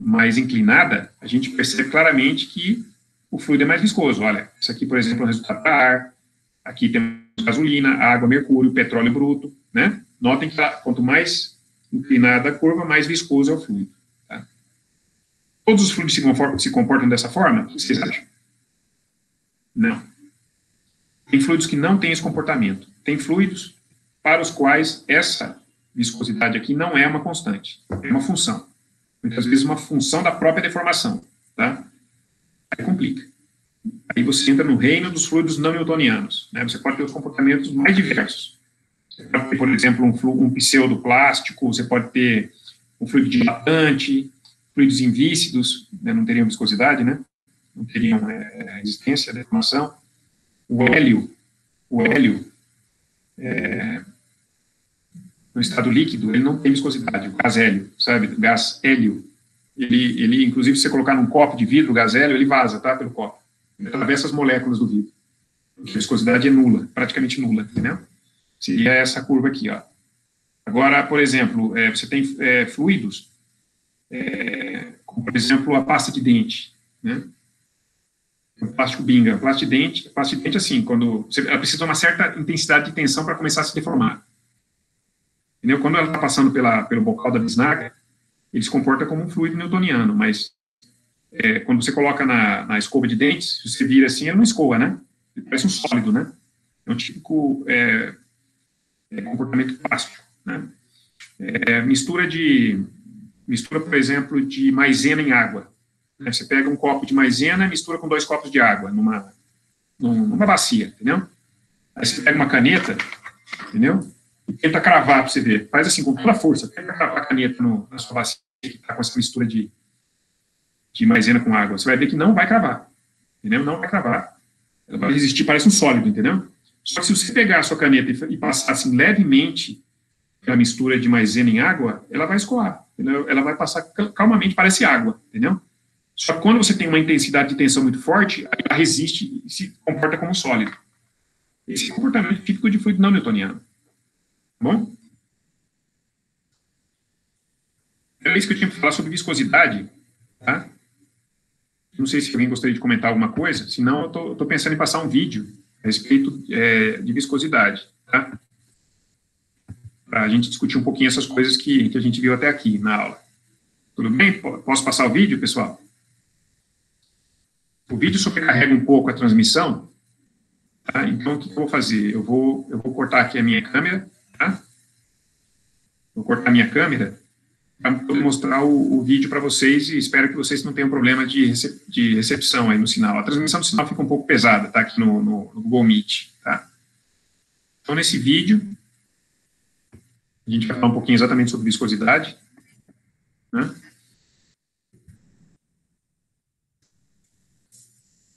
mais inclinada, a gente percebe claramente que o fluido é mais viscoso. Olha, isso aqui, por exemplo, é o resultado da ar, aqui temos gasolina, água, mercúrio, petróleo bruto, né? Notem que quanto mais inclinada a curva, mais viscoso é o fluido. Tá? Todos os fluidos se comportam dessa forma? O que vocês acham? Não. Tem fluidos que não têm esse comportamento. Tem fluidos para os quais essa viscosidade aqui não é uma constante, é uma função. Muitas vezes uma função da própria deformação, tá? Aí complica. Aí você entra no reino dos fluidos não newtonianos, né? Você pode ter os comportamentos mais diversos. Você pode ter, por exemplo, um pseudoplástico, você pode ter um fluido dilatante, fluidos invícidos, né? Não teriam viscosidade, né? Não teriam resistência à deformação. O hélio, no estado líquido, ele não tem viscosidade, o gás hélio, sabe? O gás hélio. Ele, inclusive, se você colocar num copo de vidro, o gás hélio, ele vaza, tá? Pelo copo. Ele atravessa as moléculas do vidro. Porque a viscosidade é nula, praticamente nula, entendeu? Seria essa curva aqui, ó. Agora, por exemplo, você tem fluidos, como, por exemplo, a pasta de dente, né? O plástico binga. Plástico de dente, assim, ela precisa de uma certa intensidade de tensão para começar a se deformar. Entendeu? Quando ela está passando pelo bocal da bisnaga, ele se comporta como um fluido newtoniano, mas quando você coloca na escova de dentes, se você vira assim, ele não escova, né? Ele parece um sólido, né? É um típico comportamento plástico, né? Mistura, por exemplo, de maisena em água. Né? Você pega um copo de maisena e mistura com 2 copos de água numa bacia, entendeu? Aí você pega uma caneta, entendeu? E tenta cravar para você ver. Faz assim, com toda a força. Tenta cravar a caneta na sua bacia que está com essa mistura de maisena com água. Você vai ver que não vai cravar. Entendeu? Não vai cravar. Ela vai resistir, parece um sólido, entendeu? Só que se você pegar a sua caneta e passar assim levemente a mistura de maisena em água, ela vai escoar. Entendeu? Ela vai passar calmamente, parece água, entendeu? Só que quando você tem uma intensidade de tensão muito forte, ela resiste e se comporta como sólido. Esse é o comportamento típico de fluido não newtoniano. Bom? É isso que eu tinha que falar sobre viscosidade, tá? Não sei se alguém gostaria de comentar alguma coisa, senão eu estou pensando em passar um vídeo a respeito de viscosidade, tá? Para a gente discutir um pouquinho essas coisas que a gente viu até aqui na aula. Tudo bem? Posso passar o vídeo, pessoal? O vídeo sobrecarrega um pouco a transmissão, tá? Então, o que eu vou fazer? Eu vou cortar aqui a minha câmera, tá? Vou cortar a minha câmera para mostrar o vídeo para vocês e espero que vocês não tenham problema de recepção aí no sinal. A transmissão do sinal fica um pouco pesada, tá? Aqui no Google Meet, tá? Então, nesse vídeo, a gente vai falar um pouquinho exatamente sobre viscosidade, né?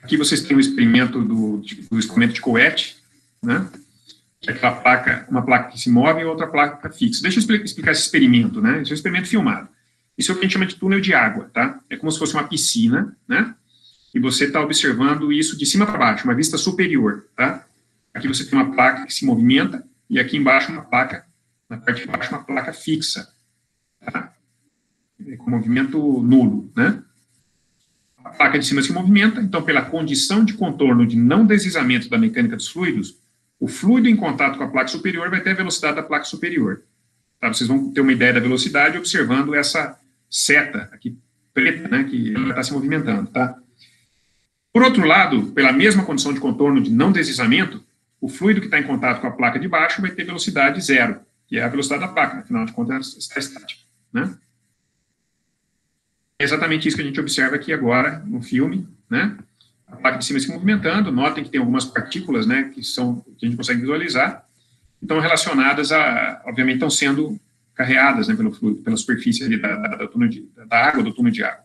Aqui vocês têm o experimento do escoamento de Couette, né? Que é aquela placa, uma placa que se move e outra placa fixa. Deixa eu explicar esse experimento, né? Esse é um experimento filmado. Isso é o que a gente chama de túnel de água, tá? É como se fosse uma piscina, né? E você está observando isso de cima para baixo, uma vista superior, tá? Aqui você tem uma placa que se movimenta e aqui embaixo uma placa, na parte de baixo uma placa fixa, tá? Com movimento nulo, né? A placa de cima se movimenta, então pela condição de contorno de não deslizamento da mecânica dos fluidos, o fluido em contato com a placa superior vai ter a velocidade da placa superior. Tá? Vocês vão ter uma ideia da velocidade observando essa seta aqui preta, né, que está se movimentando. Tá? Por outro lado, pela mesma condição de contorno de não deslizamento, o fluido que está em contato com a placa de baixo vai ter velocidade zero, que é a velocidade da placa, afinal de contas está estática. Né? É exatamente isso que a gente observa aqui agora no filme, né? A placa de cima se movimentando, notem que tem algumas partículas, né, que a gente consegue visualizar, então relacionadas obviamente, estão sendo carreadas, né, pelo fluido, pela superfície ali da água, do túnel de água.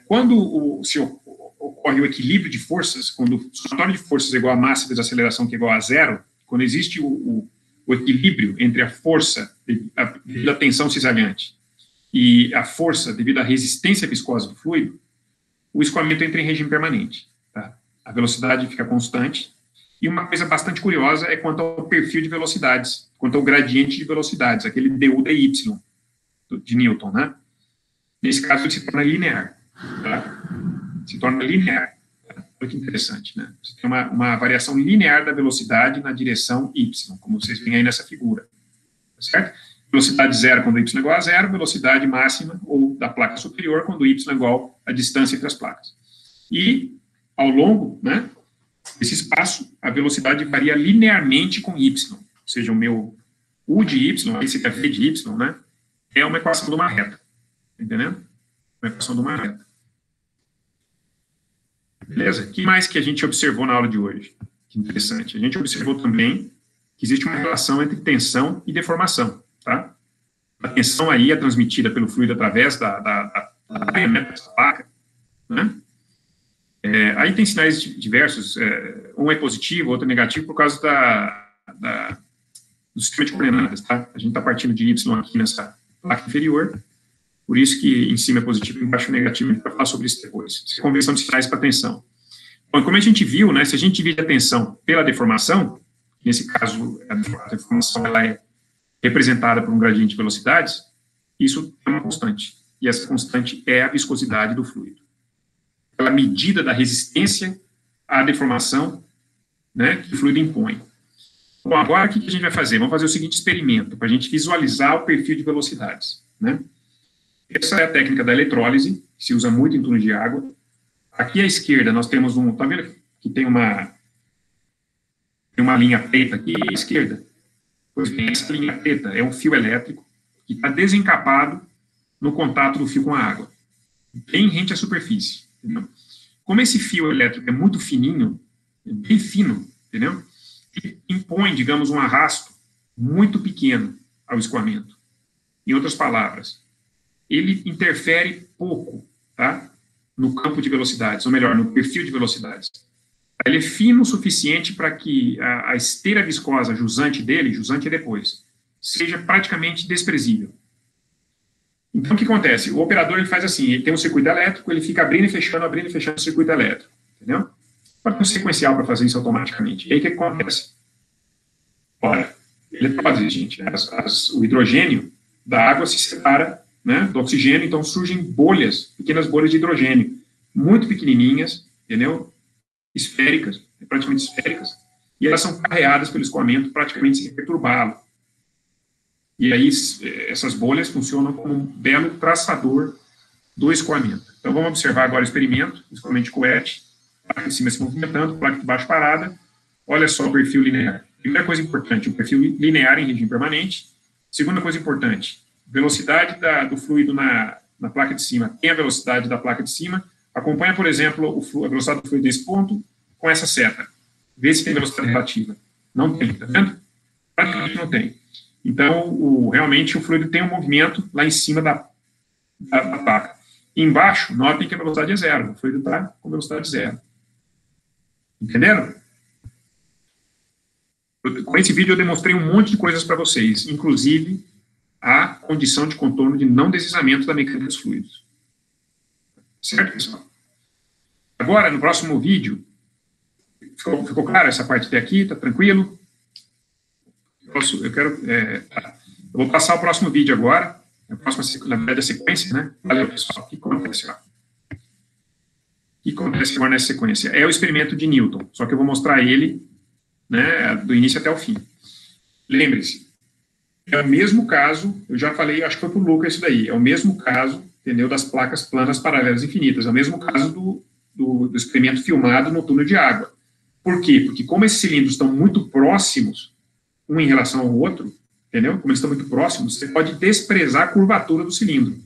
Quando se ocorre o equilíbrio de forças, quando o somatório de forças é igual a massa vezes a aceleração, que é igual a zero, quando existe o equilíbrio entre a força devido à tensão cisalhante e a força devido à resistência viscosa do fluido, o escoamento entra em regime permanente. Tá? A velocidade fica constante. E uma coisa bastante curiosa é quanto ao perfil de velocidades, quanto ao gradiente de velocidades, aquele du dy de Newton. Né? Nesse caso, ele se torna linear. Tá? Se torna linear. Tá? Olha que interessante. Né? Você tem uma variação linear da velocidade na direção y, como vocês veem aí nessa figura. Tá certo? Velocidade zero quando y é igual a zero, velocidade máxima ou da placa superior quando y é igual à distância entre as placas. E, ao longo, né, desse espaço, a velocidade varia linearmente com y. Ou seja, o meu u de y, esse é v de y, né, é uma equação de uma reta. Entendendo? Uma equação de uma reta. Beleza? O que mais que a gente observou na aula de hoje? Que interessante. A gente observou também que existe uma relação entre tensão e deformação. Tá? A tensão aí é transmitida pelo fluido através da placa, né? Aí tem sinais diversos, um é positivo, outro é negativo, por causa do sistema de coordenadas, tá? A gente está partindo de y aqui nessa placa inferior, por isso que em cima é positivo e embaixo é negativo, a gente vai falar sobre isso depois. Isso é conversão de sinais para tensão. Bom, como a gente viu, né, se a gente divide a tensão pela deformação, nesse caso a deformação ela é representada por um gradiente de velocidades, isso é uma constante. E essa constante é a viscosidade do fluido. Pela medida da resistência à deformação, né, que o fluido impõe. Bom, agora o que a gente vai fazer? Vamos fazer o seguinte experimento, para a gente visualizar o perfil de velocidades. Né? Essa é a técnica da eletrólise, que se usa muito em túnel de água. Aqui à esquerda nós temos tá vendo que tem uma linha preta aqui à esquerda? Pois bem, essa linha preta é um fio elétrico que está desencapado no contato do fio com a água, bem rente à superfície. Entendeu? Como esse fio elétrico é muito fininho, bem fino, entendeu? Ele impõe, digamos, um arrasto muito pequeno ao escoamento. Em outras palavras, ele interfere pouco, tá? No campo de velocidades, ou melhor, no perfil de velocidades. Ele é fino o suficiente para que a esteira viscosa jusante dele, jusante é depois, seja praticamente desprezível. Então, o que acontece? O operador ele faz assim, ele tem um circuito elétrico, ele fica abrindo e fechando o circuito elétrico, entendeu? Pode ter um sequencial para fazer isso automaticamente. E aí, o que acontece? Olha, eletrólise, gente, o hidrogênio da água se separa, né, do oxigênio, então surgem bolhas, pequenas bolhas de hidrogênio muito pequenininhas, entendeu? Esféricas, praticamente esféricas, e elas são carreadas pelo escoamento praticamente sem perturbá-lo. E aí, essas bolhas funcionam como um belo traçador do escoamento. Então, vamos observar agora o experimento, escoamento de coete, placa de cima se movimentando, placa de baixo parada. Olha só o perfil linear. Primeira coisa importante, o perfil linear em regime permanente. Segunda coisa importante, velocidade do fluido na placa de cima tem a velocidade da placa de cima. Acompanha, por exemplo, a velocidade do fluido desse ponto com essa seta. Vê se tem velocidade relativa. Não tem, tá vendo? Praticamente não tem. Então, realmente, o fluido tem um movimento lá em cima da placa. Embaixo, notem que a velocidade é zero. O fluido está com velocidade zero. Entenderam? Com esse vídeo eu demonstrei um monte de coisas para vocês, inclusive a condição de contorno de não deslizamento da mecânica dos fluidos. Certo, pessoal? Agora, no próximo vídeo, ficou claro essa parte até aqui? Tá tranquilo? Eu vou passar o próximo vídeo agora, na verdade, a sequência, né? Valeu, pessoal. O que acontece lá? O que acontece agora nessa sequência? É o experimento de Newton, só que eu vou mostrar ele, né, do início até o fim. Lembre-se, é o mesmo caso, eu já falei, acho que foi para o Lucas isso daí, é o mesmo caso, entendeu, das placas planas paralelas infinitas, é o mesmo caso do experimento filmado no túnel de água. Por quê? Porque como esses cilindros estão muito próximos, um em relação ao outro, entendeu? Como eles estão muito próximos, você pode desprezar a curvatura do cilindro.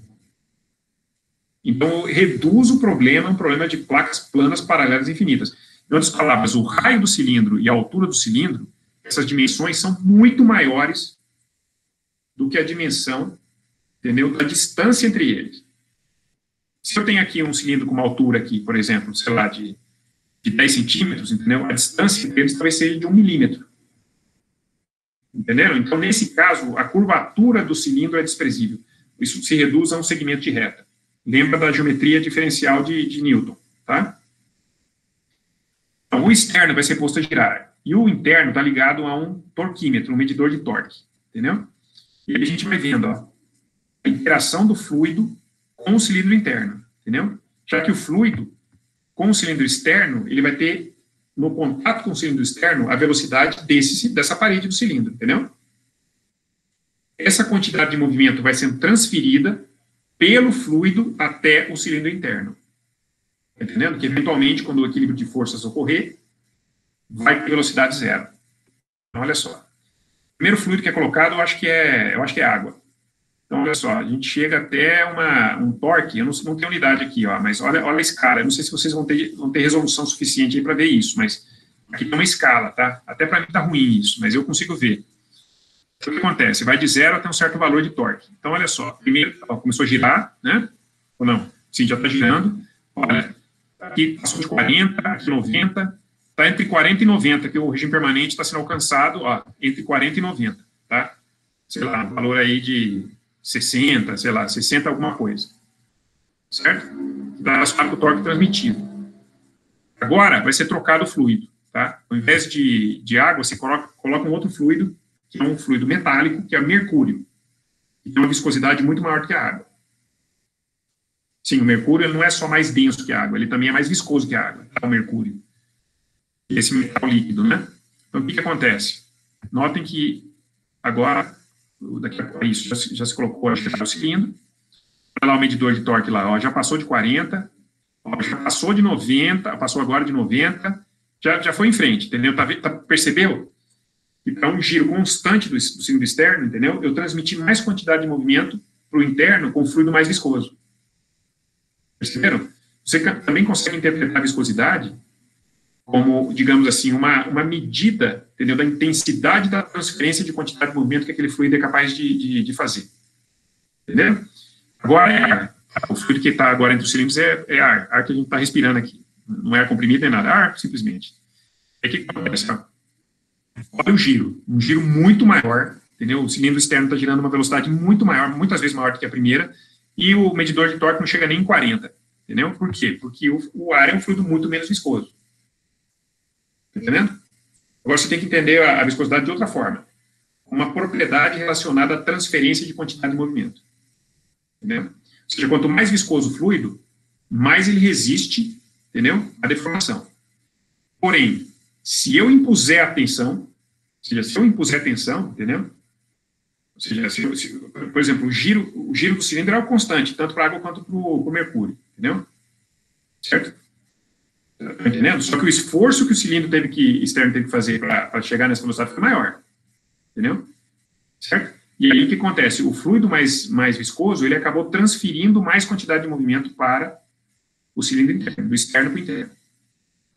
Então, reduz o problema, um problema de placas planas paralelas infinitas. Em outras palavras, o raio do cilindro e a altura do cilindro, essas dimensões são muito maiores do que a dimensão, entendeu, da distância entre eles. Se eu tenho aqui um cilindro com uma altura aqui, por exemplo, sei lá, de 10 centímetros, entendeu? A distância entre eles talvez seja de 1 milímetro. Entenderam? Então, nesse caso, a curvatura do cilindro é desprezível. Isso se reduz a um segmento de reta. Lembra da geometria diferencial de Newton, tá? Então, o externo vai ser posto a girar. E o interno está ligado a um torquímetro, um medidor de torque. Entendeu? E aí a gente vai vendo, ó, a interação do fluido com o cilindro interno. Entendeu? Já que o fluido, com o cilindro externo, ele vai ter, no contato com o cilindro externo, a velocidade dessa parede do cilindro. Entendeu? Essa quantidade de movimento vai sendo transferida pelo fluido até o cilindro interno. Entendendo? Que, eventualmente, quando o equilíbrio de forças ocorrer, vai ter velocidade zero. Então, olha só. O primeiro fluido que é colocado, eu acho que é água. Então, olha só, a gente chega até um torque, eu não tenho unidade aqui, ó, mas olha a escala. Eu não sei se vocês vão ter resolução suficiente aí para ver isso, mas aqui tem uma escala, tá? Até para mim tá ruim isso, mas eu consigo ver. Então, o que acontece? Vai de 0 até um certo valor de torque. Então, olha só, primeiro, ó, começou a girar, né? Ou não? Sim, já está girando. Olha, aqui passou de 40, aqui 90, está entre 40 e 90, que o regime permanente está sendo alcançado, ó, entre 40 e 90, tá? Sei lá, um valor aí de 60, sei lá, 60 alguma coisa. Certo? Dá relacionado com o torque transmitido. Agora, vai ser trocado o fluido, tá? Ao invés de água, você coloca um outro fluido, que é um fluido metálico, que é o mercúrio, que tem uma viscosidade muito maior do que a água. Sim, o mercúrio ele não é só mais denso que a água, ele também é mais viscoso que a água, tá? O mercúrio. Esse metal líquido, né? Então, o que acontece? Notem que agora, daqui a isso, já se colocou o cilindro, olha lá o medidor de torque lá, ó, já passou de 40, ó, já passou de 90, passou agora de 90, já foi em frente, entendeu? Percebeu? Então, um giro constante do cilindro externo, entendeu? Eu transmiti mais quantidade de movimento para o interno com fluido mais viscoso. Perceberam? Você também consegue interpretar a viscosidade como, digamos assim, uma medida, entendeu, da intensidade da transferência de quantidade de movimento que aquele fluido é capaz de fazer. Entendeu? Agora é ar. O fluido que está agora entre os cilindros é ar que a gente está respirando aqui. Não é ar comprimido nem nada, é ar, simplesmente. É que acontece, ó. Olha o giro, um giro muito maior, entendeu? O cilindro externo está girando uma velocidade muito maior, muitas vezes maior do que a primeira, e o medidor de torque não chega nem em 40, entendeu? Por quê? Porque o ar é um fluido muito menos viscoso. Entendendo? Agora você tem que entender a viscosidade de outra forma. Uma propriedade relacionada à transferência de quantidade de movimento. Entendeu? Ou seja, quanto mais viscoso o fluido, mais ele resiste, entendeu? À deformação. Porém, se eu impuser a tensão, ou seja, se eu impuser a tensão, entendeu? Ou seja, por exemplo, o giro do cilindro é o constante, tanto para a água quanto para o mercúrio, entendeu? Certo? Tá entendendo? Só que o esforço que o cilindro externo teve que fazer para chegar nessa velocidade foi maior, entendeu? Certo? E aí o que acontece? O fluido mais viscoso, ele acabou transferindo mais quantidade de movimento para o cilindro interno, do externo para o interno.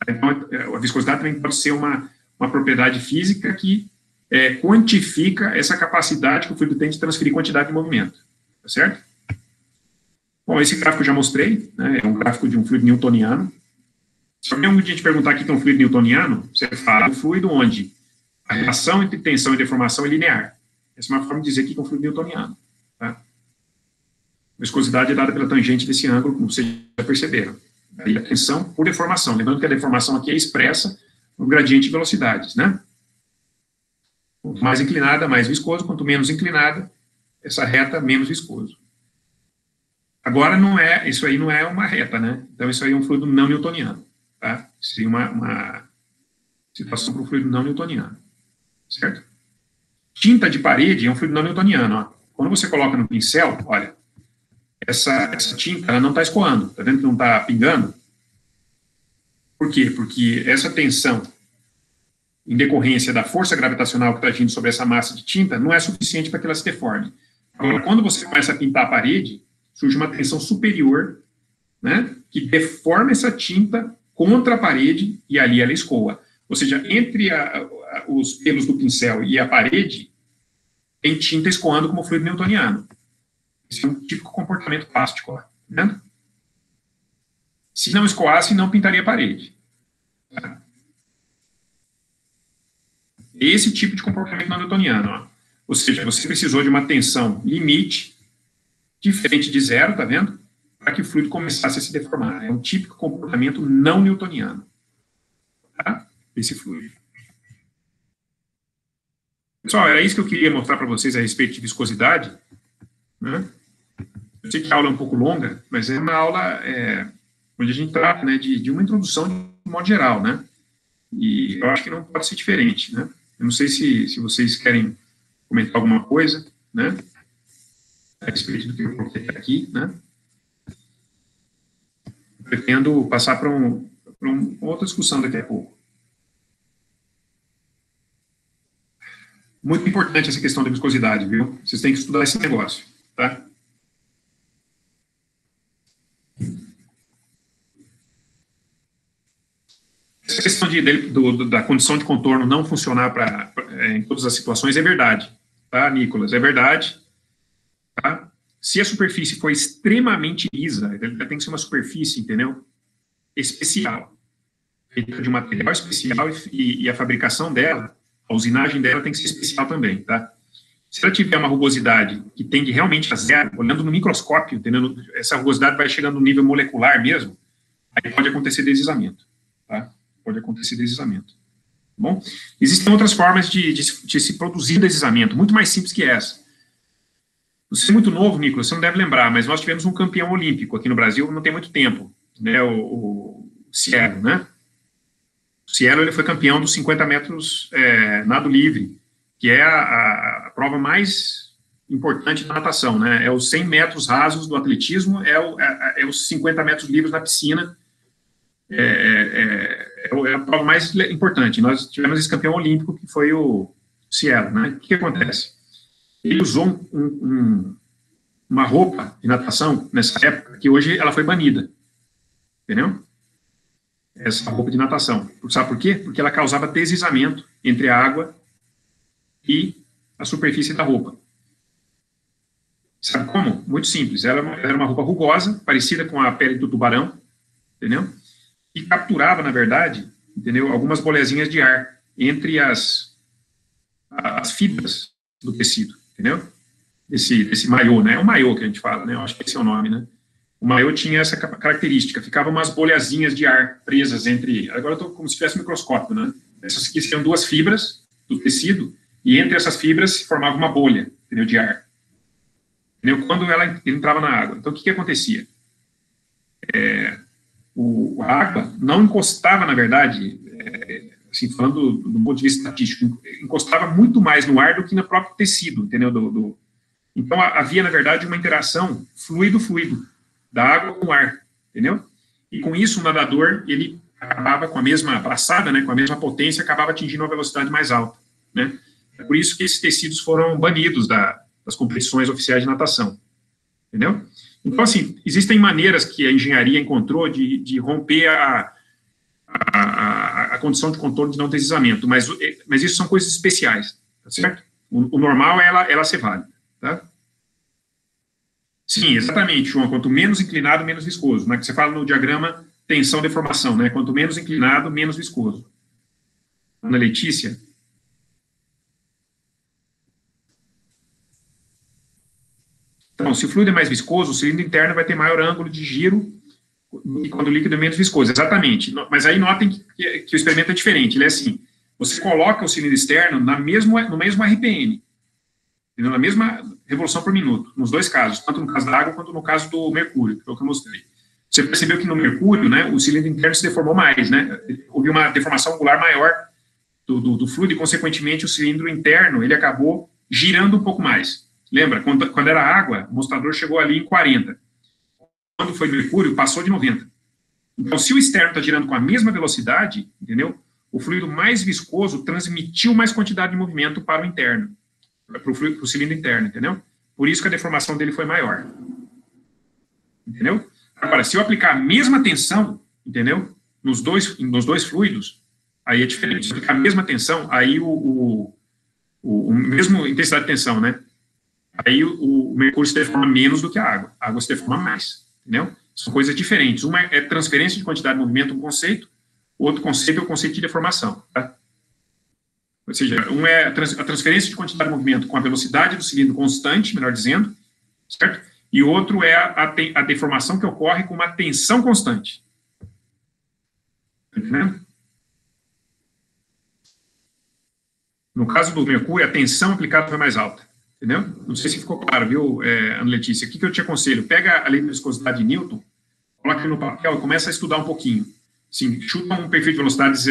Então, a viscosidade também pode ser uma propriedade física que quantifica essa capacidade que o fluido tem de transferir quantidade de movimento. Tá certo? Bom, esse gráfico eu já mostrei, né, é um gráfico de um fluido newtoniano. Se alguém te perguntar o que é um fluido newtoniano, você fala um fluido onde a relação entre tensão e deformação é linear. Essa é uma forma de dizer que é um fluido newtoniano. Tá? A viscosidade é dada pela tangente desse ângulo, como vocês já perceberam. Aí a tensão por deformação. Lembrando que a deformação aqui é expressa no gradiente de velocidades, né? Quanto mais inclinada, mais viscoso. Quanto menos inclinada, essa reta, menos viscoso. Agora, isso aí não é uma reta, né? Então, isso aí é um fluido não newtoniano. Tá? Seria uma situação para um fluido não newtoniano. Certo? Tinta de parede é um fluido não newtoniano. Ó. Quando você coloca no pincel, olha, essa tinta ela não está escoando. Está vendo que não está pingando? Por quê? Porque essa tensão, em decorrência da força gravitacional que está agindo sobre essa massa de tinta, não é suficiente para que ela se deforme. Agora, quando você começa a pintar a parede, surge uma tensão superior, né, que deforma essa tinta contra a parede e ali ela escoa. Ou seja, entre os pelos do pincel e a parede, tem tinta escoando como fluido newtoniano. Esse é um típico comportamento plástico, ó, tá vendo? Se não escoasse, não pintaria a parede. Tá? Esse tipo de comportamento não newtoniano, ó. Ou seja, você precisou de uma tensão limite, diferente de zero, tá vendo? Para que o fluido começasse a se deformar. É um típico comportamento não newtoniano. Tá? Esse fluido. Pessoal, era isso que eu queria mostrar para vocês a respeito de viscosidade. Né? Eu sei que a aula é um pouco longa, mas é uma aula onde a gente trata, né, de uma introdução de modo geral, né? E eu acho que não pode ser diferente, né? Eu não sei se vocês querem comentar alguma coisa, né? A respeito do que eu coloquei aqui, né? Pretendo passar para uma outra discussão daqui a pouco. Muito importante essa questão da viscosidade, viu? Vocês têm que estudar esse negócio, tá? Essa questão da condição de contorno não funcionar em todas as situações é verdade, tá, Nicolas? É verdade, tá? Se a superfície for extremamente lisa, ela tem que ser uma superfície, entendeu? Especial, feita de um material especial e a fabricação dela, a usinagem dela tem que ser especial também, tá? Se ela tiver uma rugosidade que tende realmente a zero, olhando no microscópio, entendeu? Essa rugosidade vai chegando no nível molecular mesmo, aí pode acontecer deslizamento, tá? Pode acontecer deslizamento. Bom, existem outras formas de se produzir deslizamento, muito mais simples que essa. Você é muito novo, Nicolas, você não deve lembrar, mas nós tivemos um campeão olímpico aqui no Brasil não tem muito tempo, né, o Cielo, né? O Cielo, ele foi campeão dos 50 metros nado livre, que é a prova mais importante da natação, né? É os 100 metros rasos do atletismo, é os 50 metros livres na piscina, é a prova mais importante. Nós tivemos esse campeão olímpico, que foi o Cielo, né? O que acontece? Ele usou uma roupa de natação, nessa época, que hoje ela foi banida, entendeu? Essa roupa de natação. Sabe por quê? Porque ela causava deslizamento entre a água e a superfície da roupa. Sabe como? Muito simples. Ela era uma roupa rugosa, parecida com a pele do tubarão, entendeu? E capturava, na verdade, entendeu? Algumas bolezinhas de ar entre as fibras do tecido, entendeu? Esse maiô, né? É um maiô que a gente fala, né? Eu acho que esse é o nome, né? O maiô tinha essa característica, ficavam umas bolhazinhas de ar presas entre... Agora eu estou como se tivesse um microscópio, né? Essas aqui seriam duas fibras do tecido, e entre essas fibras se formava uma bolha, entendeu? De ar. Entendeu? Quando ela entrava na água. Então, o que acontecia? a água não encostava, na verdade, assim, falando do ponto de vista estatístico, encostava muito mais no ar do que no próprio tecido, entendeu? Então, havia, na verdade, uma interação fluido-fluido, da água com o ar, entendeu? E com isso, o nadador, ele acabava com a mesma braçada, né, com a mesma potência, acabava atingindo uma velocidade mais alta, né? É por isso que esses tecidos foram banidos das competições oficiais de natação, entendeu? Então, assim, existem maneiras que a engenharia encontrou de romper a condição de contorno de não deslizamento, mas isso são coisas especiais, tá certo? O normal é ela ser válida, tá? Sim, exatamente, João. Quanto menos inclinado, menos viscoso. Né? Que você fala no diagrama tensão-deformação, né? Quanto menos inclinado, menos viscoso. Ana Letícia? Então, se o fluido é mais viscoso, o cilindro interno vai ter maior ângulo de giro e quando o líquido é menos viscoso. Exatamente. Mas aí notem que o experimento é diferente. Ele é assim, você coloca o cilindro externo no mesmo RPM, na mesma revolução por minuto, nos dois casos, tanto no caso da água quanto no caso do mercúrio, que é o que eu mostrei. Você percebeu que no mercúrio, né, o cilindro interno se deformou mais, né? Houve uma deformação angular maior do fluido e, consequentemente, o cilindro interno, ele acabou girando um pouco mais. Lembra? Quando era água, o mostrador chegou ali em 40. Quando foi mercúrio, passou de 90. Então, se o externo está girando com a mesma velocidade, entendeu? O fluido mais viscoso transmitiu mais quantidade de movimento para o interno, para o cilindro interno, entendeu? Por isso que a deformação dele foi maior. Entendeu? Agora, se eu aplicar a mesma tensão, entendeu? Nos dois fluidos, aí é diferente. Se eu aplicar a mesma tensão, aí o mesmo intensidade de tensão, né? Aí o mercúrio se deforma menos do que a água se deforma mais, entendeu? São coisas diferentes. Uma é transferência de quantidade de movimento, um conceito, o outro conceito é o conceito de deformação, tá? Ou seja, um é a transferência de quantidade de movimento com a velocidade do cilindro constante, melhor dizendo, certo? E outro é a deformação que ocorre com uma tensão constante. Tá entendendo? No caso do mercúrio, a tensão aplicada foi mais alta. Entendeu? Não sei se ficou claro, viu, Ana Letícia? O que eu te aconselho? Pega a lei da viscosidade de Newton, coloca no papel e começa a estudar um pouquinho. Sim, chuta um perfil de velocidades,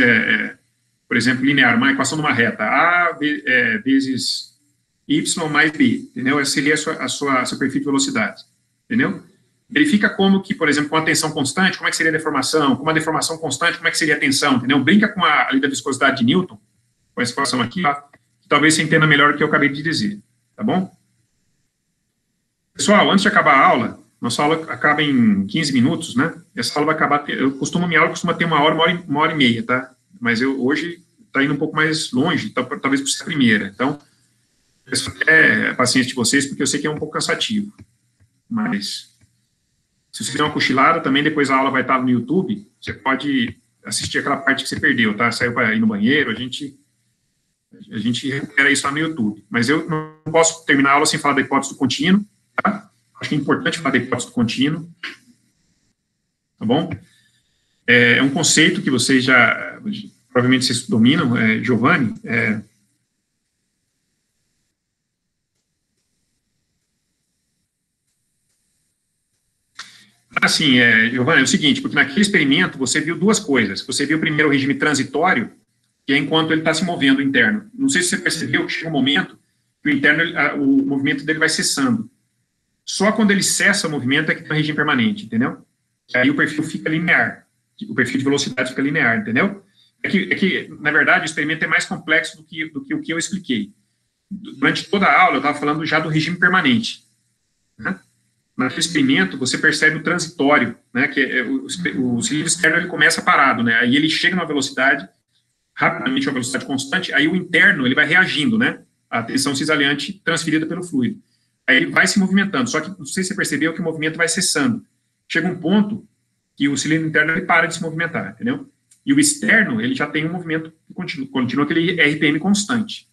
por exemplo, linear, uma equação de uma reta, A vezes Y mais B, entendeu? Esse seria seu perfil de velocidade, entendeu? Verifica como que, por exemplo, com a tensão constante, como é que seria a deformação, com uma deformação constante, como é que seria a tensão, entendeu? Brinca com a lei da viscosidade de Newton, com essa equação aqui, tá? Que talvez você entenda melhor o que eu acabei de dizer. Tá bom? Pessoal, antes de acabar a aula, nossa aula acaba em 15 minutos, né? Essa aula vai acabar, minha aula costuma ter uma hora e meia, tá? Mas hoje está indo um pouco mais longe, talvez por ser a primeira. Então, peço até a paciência de vocês, porque eu sei que é um pouco cansativo. Mas, se você fizer uma cochilada, também depois a aula vai estar no YouTube, você pode assistir aquela parte que você perdeu, tá? Saiu para ir no banheiro, a gente recupera isso lá no YouTube. Mas eu não posso terminar a aula sem falar da hipótese do contínuo, tá? Acho que é importante falar da hipótese do contínuo. Tá bom? É um conceito que vocês provavelmente vocês dominam, Giovanni. Assim, Giovanni, é o seguinte, porque naquele experimento você viu duas coisas. Você viu primeiro o regime transitório, que é enquanto ele está se movendo interno. Não sei se você percebeu que chega um momento que o interno, o movimento dele vai cessando. Só quando ele cessa o movimento é que está em regime permanente, entendeu? Aí o perfil fica linear, o perfil de velocidade fica linear, entendeu? É que na verdade, o experimento é mais complexo do que o que eu expliquei. Durante toda a aula, eu estava falando já do regime permanente. Né? Naquele experimento, você percebe o transitório, né? Que o cilindro externo ele começa parado, né? Aí ele chega numa velocidade rapidamente uma velocidade constante, aí o interno ele vai reagindo, né? A tensão cisaliante transferida pelo fluido. Aí ele vai se movimentando, só que não sei se você percebeu que o movimento vai cessando. Chega um ponto que o cilindro interno ele para de se movimentar, entendeu? E o externo, ele já tem um movimento que continua aquele RPM constante.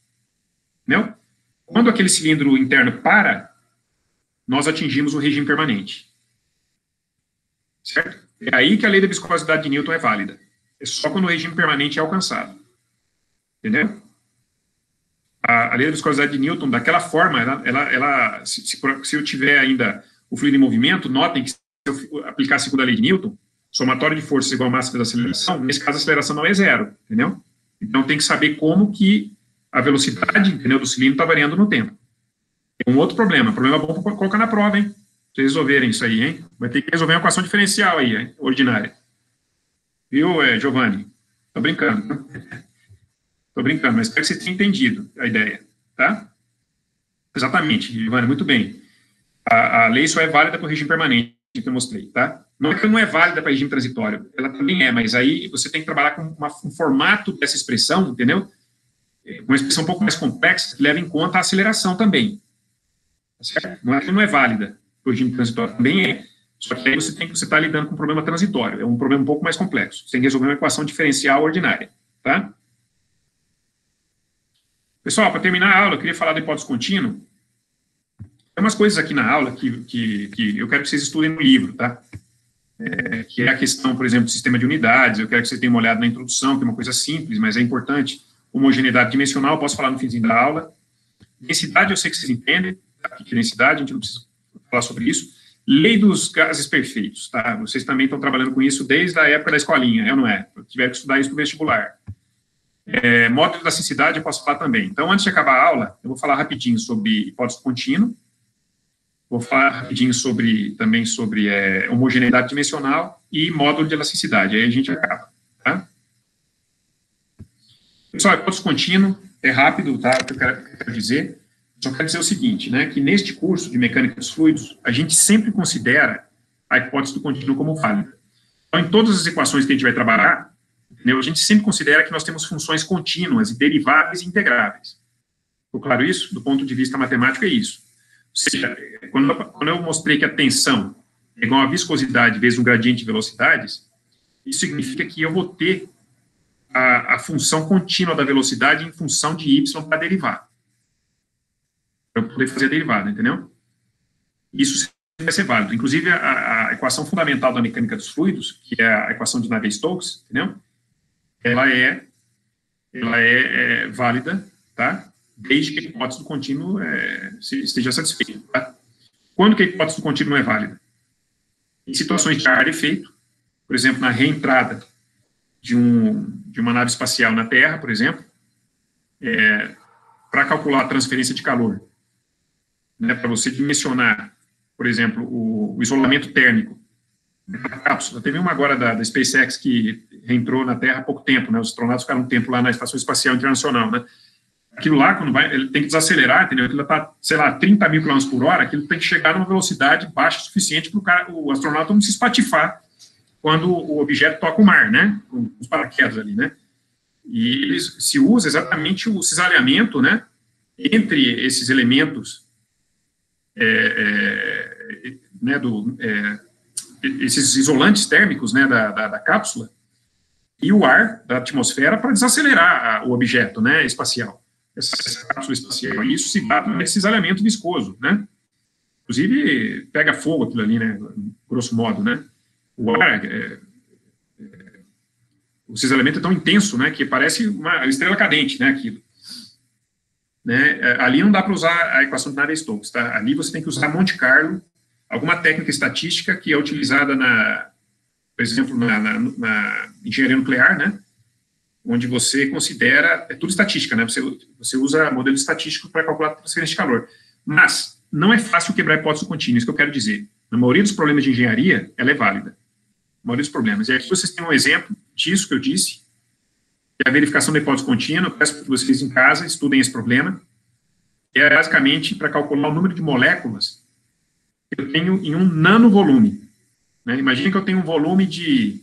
Entendeu? Quando aquele cilindro interno para, nós atingimos o regime permanente. Certo? É aí que a lei da viscosidade de Newton é válida. É só quando o regime permanente é alcançado. Entendeu? A lei da viscosidade de Newton, daquela forma, se eu tiver ainda o fluido em movimento, notem que se eu aplicar a segunda lei de Newton, somatório de forças igual a massa vezes a aceleração, nesse caso a aceleração não é zero, entendeu? Então tem que saber como que a velocidade, entendeu, do cilindro está variando no tempo. Tem um outro problema bom para colocar na prova, hein? Pra vocês resolverem isso aí, hein? Vai ter que resolver uma equação diferencial aí, hein? Ordinária. Viu, Giovanni? Tô brincando, né? Tô brincando, mas espero que você tenha entendido a ideia, tá? Exatamente, Giovanni, muito bem. A lei só é válida para o regime permanente, que eu mostrei, tá? Não é que ela não é válida para regime transitório, ela também é, mas aí você tem que trabalhar com um formato dessa expressão, entendeu? Uma expressão um pouco mais complexa, que leva em conta a aceleração também. Tá certo? Não é que não é válida para o regime transitório, também é. Só que aí você está lidando com um problema transitório, é um problema um pouco mais complexo. Você tem que resolver uma equação diferencial ordinária, tá? Pessoal, para terminar a aula, eu queria falar da hipótese contínua. Tem umas coisas aqui na aula que eu quero que vocês estudem no livro, tá? Que é a questão, por exemplo, do sistema de unidades. Eu quero que vocês tenham uma olhada na introdução, que é uma coisa simples, mas é importante. Homogeneidade dimensional, eu posso falar no finzinho da aula. Densidade, eu sei que vocês entendem, tá? Que densidade, a gente não precisa falar sobre isso. Lei dos gases perfeitos, tá? Vocês também estão trabalhando com isso desde a época da escolinha, é ou não é? Tiveram que estudar isso no vestibular. Módulo da elasticidade eu posso falar também. Então, antes de acabar a aula, eu vou falar rapidinho sobre hipótese contínua, vou falar rapidinho também sobre homogeneidade dimensional e módulo de elasticidade, aí a gente acaba, tá? Pessoal, hipótese contínua é rápido, tá? O que eu quero dizer, só quero dizer o seguinte, né, que neste curso de mecânica dos fluidos, a gente sempre considera a hipótese do contínuo como válida. Então, em todas as equações que a gente vai trabalhar, entendeu? A gente sempre considera que nós temos funções contínuas e deriváveis e integráveis. Ficou claro isso? Do ponto de vista matemático é isso. Ou seja, quando eu mostrei que a tensão é igual a viscosidade vezes um gradiente de velocidades, isso significa que eu vou ter a função contínua da velocidade em função de y para derivar. Para eu poder fazer a derivada, entendeu? Isso vai ser válido. Inclusive, a equação fundamental da mecânica dos fluidos, que é a equação de Navier-Stokes, entendeu? Ela é válida, tá? Desde que a hipótese do contínuo esteja satisfeita, tá? Quando que a hipótese do contínuo não é válida? Em situações de ar efeito, por exemplo, na reentrada de uma nave espacial na Terra, por exemplo, para calcular a transferência de calor, né, para você dimensionar, por exemplo, o isolamento térmico da cápsula. Teve uma agora da SpaceX que reentrou na Terra há pouco tempo, né? Os astronautas ficaram um tempo lá na Estação Espacial Internacional, né? Aquilo lá, quando ele tem que desacelerar, entendeu? Aquilo está, sei lá, 30 mil km por hora, aquilo tem que chegar numa velocidade baixa o suficiente para o astronauta não se espatifar quando o objeto toca o mar, né? Com os paraquedas ali, né? E se usa exatamente o cisalhamento, né? Entre esses elementos, né? Esses isolantes térmicos, né? Da cápsula e o ar da atmosfera para desacelerar o objeto, né? Espacial. Essa cápsula espacial. E isso se dá por esse cisalhamento viscoso, né? Inclusive, pega fogo aquilo ali, né? Grosso modo, né? O ar, o cisalhamento é tão intenso, né? Que parece uma estrela cadente, né? Aquilo. Né? Ali não dá para usar a equação de Navier-Stokes, tá? Ali você tem que usar Monte Carlo, alguma técnica estatística que é utilizada por exemplo, na engenharia nuclear, né? Onde você considera, é tudo estatística, né? Você usa modelo estatístico para calcular a transferência de calor. Mas não é fácil quebrar a hipótese contínua, isso que eu quero dizer. Na maioria dos problemas de engenharia, ela é válida. Na maioria dos problemas. E aqui vocês têm um exemplo disso que eu disse, que é a verificação da hipótese contínua. Eu peço que vocês em casa estudem esse problema. É basicamente para calcular o número de moléculas que eu tenho em um nanovolume. Né? Imagina que eu tenho um volume de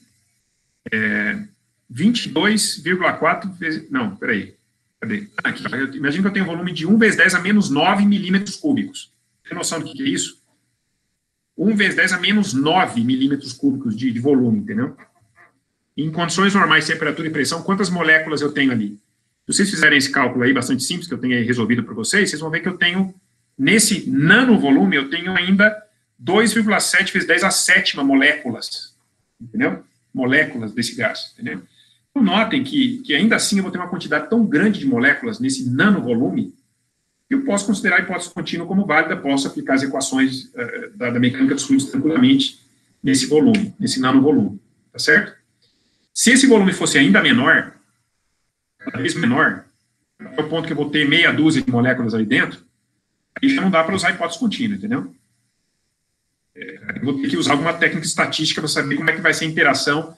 22,4 vezes... Não, peraí. Cadê? Aqui. Imagina que eu tenho um volume de 1 vezes 10 a menos 9 milímetros cúbicos. Tem noção do que é isso? 1 vezes 10 a menos 9 milímetros cúbicos de volume, entendeu? Em condições normais, temperatura e pressão, quantas moléculas eu tenho ali? Se vocês fizerem esse cálculo aí, bastante simples, que eu tenho aí resolvido para vocês, vocês vão ver que eu tenho, nesse nanovolume, eu tenho ainda 2,7 vezes 10 a sétima moléculas, entendeu? Moléculas desse gás, entendeu? Então, notem que ainda assim eu vou ter uma quantidade tão grande de moléculas nesse nanovolume que eu posso considerar a hipótese contínua como válida, posso aplicar as equações da mecânica dos fluidos tranquilamente nesse volume, nesse nanovolume, tá certo? Se esse volume fosse ainda menor, cada vez menor, até o ponto que eu vou ter meia dúzia de moléculas ali dentro, aí já não dá para usar a hipótese contínua, entendeu? Eu vou ter que usar alguma técnica estatística para saber como é que vai ser a interação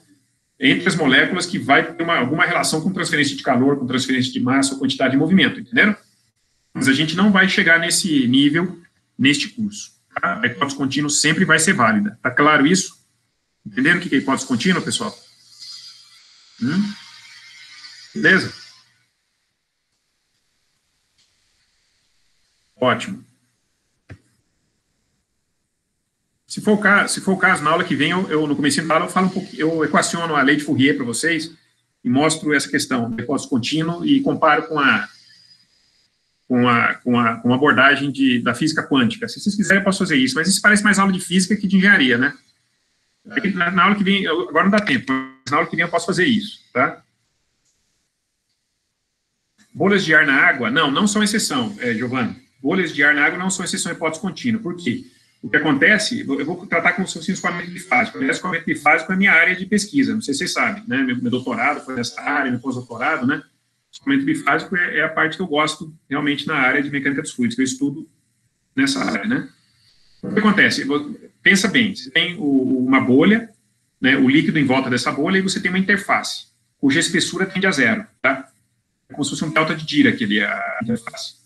entre as moléculas que vai ter alguma relação com transferência de calor, com transferência de massa ou quantidade de movimento, entenderam? Mas a gente não vai chegar nesse nível neste curso. Tá? A hipótese contínua sempre vai ser válida. Tá claro isso? Entenderam o que é hipótese contínua, pessoal? Beleza? Ótimo. Se for o caso, na aula que vem, eu no começo da aula, eu falo um pouco, eu equaciono a lei de Fourier para vocês e mostro essa questão do hipótese contínuo e comparo com a abordagem da física quântica. Se vocês quiserem, eu posso fazer isso, mas isso parece mais aula de física que de engenharia, né? Na aula que vem, agora não dá tempo, mas na aula que vem eu posso fazer isso, tá? Bolhas de ar na água, não são exceção, Giovanni. Bolhas de ar na água não são exceção à hipótese contínua. Por quê? O que acontece, eu vou tratar como se fosse um escoamento bifásico. Aliás, escoamento bifásico é a minha área de pesquisa, não sei se vocês sabem, né? Meu doutorado foi nessa área, meu pós-doutorado, né? Escoamento bifásico é a parte que eu gosto realmente na área de mecânica dos fluidos, que eu estudo nessa área, né? O que acontece? Pensa bem, você tem uma bolha, né, o líquido em volta dessa bolha, e você tem uma interface, cuja espessura tende a zero, tá? É como se fosse um delta de Dirac ali, a interface.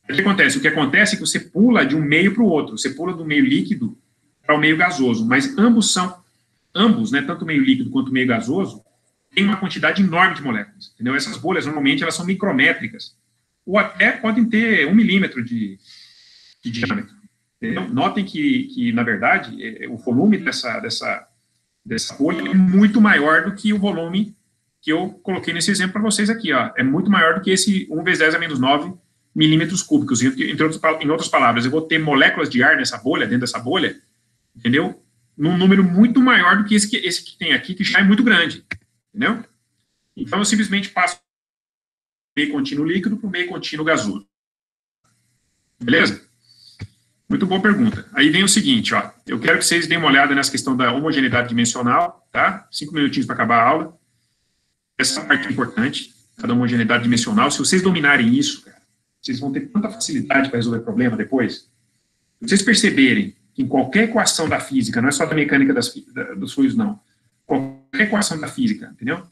O que acontece? O que acontece é que você pula de um meio para o outro, você pula do meio líquido para o meio gasoso, mas ambos, né, tanto o meio líquido quanto o meio gasoso, tem uma quantidade enorme de moléculas, entendeu? Essas bolhas, normalmente, elas são micrométricas, ou até podem ter 1 milímetro de diâmetro. Entendeu? Notem que, na verdade, o volume dessa bolha é muito maior do que o volume que eu coloquei nesse exemplo para vocês aqui, ó. É muito maior do que esse 1 vezes 10 a menos 9 milímetros cúbicos. Em outras palavras, eu vou ter moléculas de ar nessa bolha, dentro dessa bolha, entendeu? Num número muito maior do que esse que tem aqui, que já é muito grande, entendeu? Então, eu simplesmente passo do meio contínuo líquido para o meio contínuo gasoso. Beleza? Muito boa pergunta. Aí vem o seguinte, ó, eu quero que vocês deem uma olhada nessa questão da homogeneidade dimensional, tá? 5 minutinhos para acabar a aula. Essa parte é importante, da homogeneidade dimensional. Se vocês dominarem isso, cara, vocês vão ter tanta facilidade para resolver problema depois. Se vocês perceberem que em qualquer equação da física, não é só da mecânica dos fluidos, não. Qualquer equação da física, entendeu?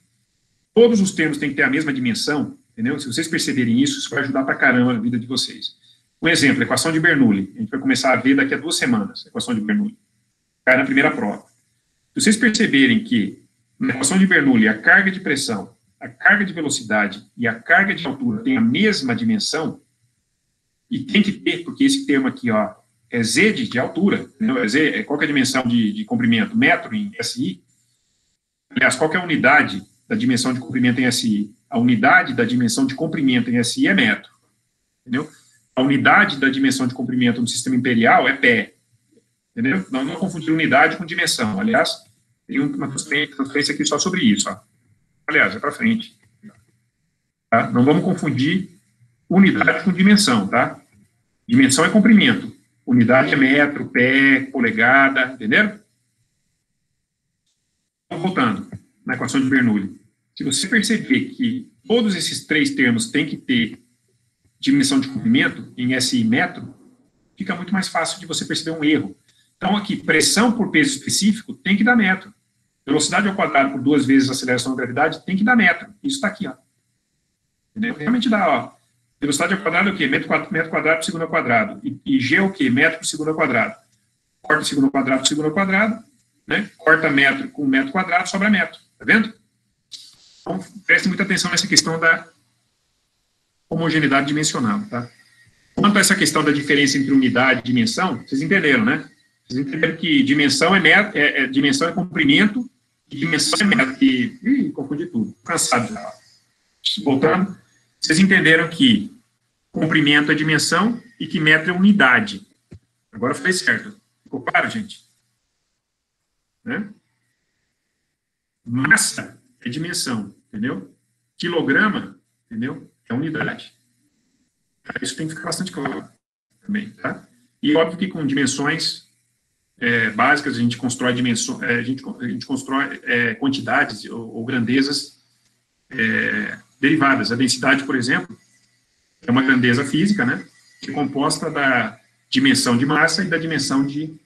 Todos os termos têm que ter a mesma dimensão, entendeu? Se vocês perceberem isso, isso vai ajudar pra caramba a vida de vocês. Um exemplo, a equação de Bernoulli. A gente vai começar a ver daqui a 2 semanas, a equação de Bernoulli. Cai na primeira prova. Se vocês perceberem que na equação de Bernoulli a carga de pressão, a carga de velocidade e a carga de altura têm a mesma dimensão, e tem que ter, porque esse termo aqui, ó, é Z de altura, entendeu? Qual que é a dimensão de comprimento? Metro em SI. Aliás, qual que é a unidade da dimensão de comprimento em SI? A unidade da dimensão de comprimento em SI é metro, entendeu? A unidade da dimensão de comprimento no sistema imperial é pé, entendeu? Não confundir unidade com dimensão. Aliás, tem uma transferência aqui só sobre isso, ó. Aliás, é para frente. Tá? Não vamos confundir unidade com dimensão, tá? Dimensão é comprimento. Unidade é metro, pé, polegada, entenderam? Então, voltando na equação de Bernoulli. Se você perceber que todos esses 3 termos têm que ter dimensão de comprimento em SI metro, fica muito mais fácil de você perceber um erro. Então, aqui, pressão por peso específico tem que dar metro. Velocidade ao quadrado por 2 vezes a aceleração da gravidade tem que dar metro. Isso está aqui, ó. Entendeu? Realmente dá, ó. Velocidade ao quadrado é o quê? Metro quadrado por segundo ao quadrado. E G é o quê? Metro por segundo ao quadrado. Corta segundo ao quadrado por segundo ao quadrado, né? Corta metro com metro quadrado, sobra metro. Tá vendo? Então, preste muita atenção nessa questão da homogeneidade dimensional, tá? Quanto a essa questão da diferença entre unidade e dimensão, vocês entenderam, né? Vocês entenderam que dimensão dimensão é comprimento e dimensão é metro. Confundi tudo. Cansado já. Voltando, vocês entenderam que comprimento é dimensão e que metro é unidade. Agora foi certo. Ficou claro, gente? Né? Massa é dimensão, entendeu? Quilograma, entendeu? É unidade. Isso tem que ficar bastante claro também, tá? E óbvio que com dimensões básicas, a gente constrói dimensões, a gente constrói quantidades ou grandezas derivadas. A densidade, por exemplo, é uma grandeza física, né, que é composta da dimensão de massa e da dimensão de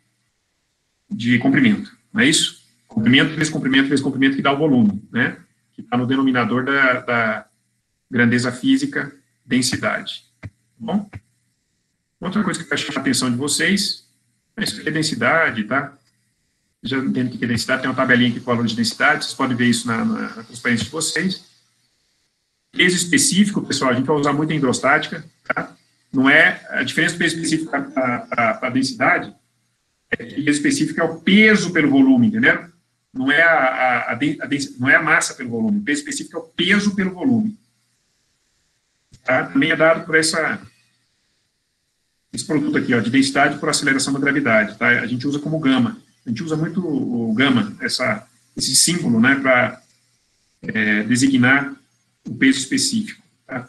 comprimento, não é isso? Comprimento vezes comprimento vezes comprimento que dá o volume, né, que está no denominador da grandeza física, densidade. Tá bom? Outra coisa que vai chamar a atenção de vocês, isso aqui é densidade, tá? Já entendo o que é densidade, tem uma tabelinha aqui com valor de densidade, vocês podem ver isso na transparência de vocês. Peso específico, pessoal, a gente vai usar muito em hidrostática, tá? Não é, a diferença do peso específico para a densidade, é que o peso específico é o peso pelo volume, entendeu? Não é não é a massa pelo volume, o peso específico é o peso pelo volume. Tá? Também é dado por esse produto aqui, ó, de densidade por aceleração da gravidade, tá? A gente usa como gama. A gente usa muito o gama, esse símbolo, né, para designar o peso específico. Tá?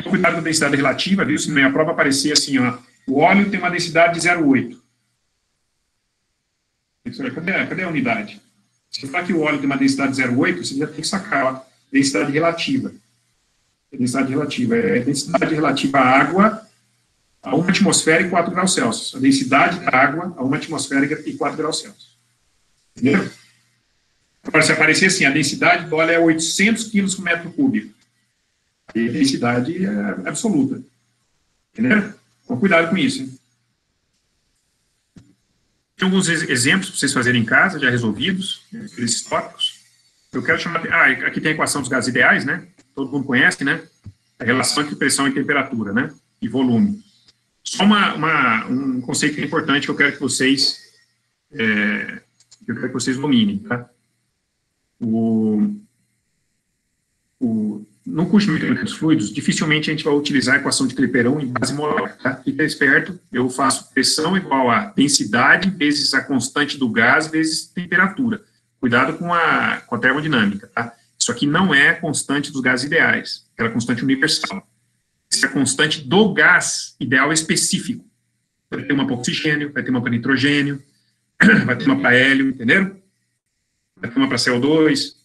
Cuidado com a densidade relativa, viu? Se na minha prova aparecer assim, ó, o óleo tem uma densidade de 0,8. Cadê a unidade? Se eu falar que o óleo tem uma densidade de 0,8, você já tem que sacar, ó, densidade relativa. Densidade relativa é a densidade relativa à água a 1 atmosfera e 4 graus Celsius. A densidade da água a 1 atmosfera e 4 graus Celsius. Entendeu? Agora, se aparecer assim, a densidade do óleo é 800 quilos por metro cúbico. E a densidade é absoluta. Entendeu? Então, cuidado com isso. Hein? Tem alguns exemplos para vocês fazerem em casa, já resolvidos, esses tópicos. Eu quero chamar... aqui tem a equação dos gases ideais, né? Todo mundo conhece, né? A relação entre pressão e temperatura, né? E volume. Só um conceito que é importante que eu quero que vocês dominem, tá? No curso de mecânica dos fluidos, dificilmente a gente vai utilizar a equação de Clapeyron em base molar, tá? Fica esperto, eu faço pressão igual a densidade vezes a constante do gás vezes temperatura. Cuidado com a termodinâmica, tá? Isso aqui não é a constante dos gases ideais, aquela constante universal. Essa é a constante do gás ideal específico. Vai ter uma para oxigênio, vai ter uma para nitrogênio, vai ter uma para hélio, entenderam? Vai ter uma para CO2.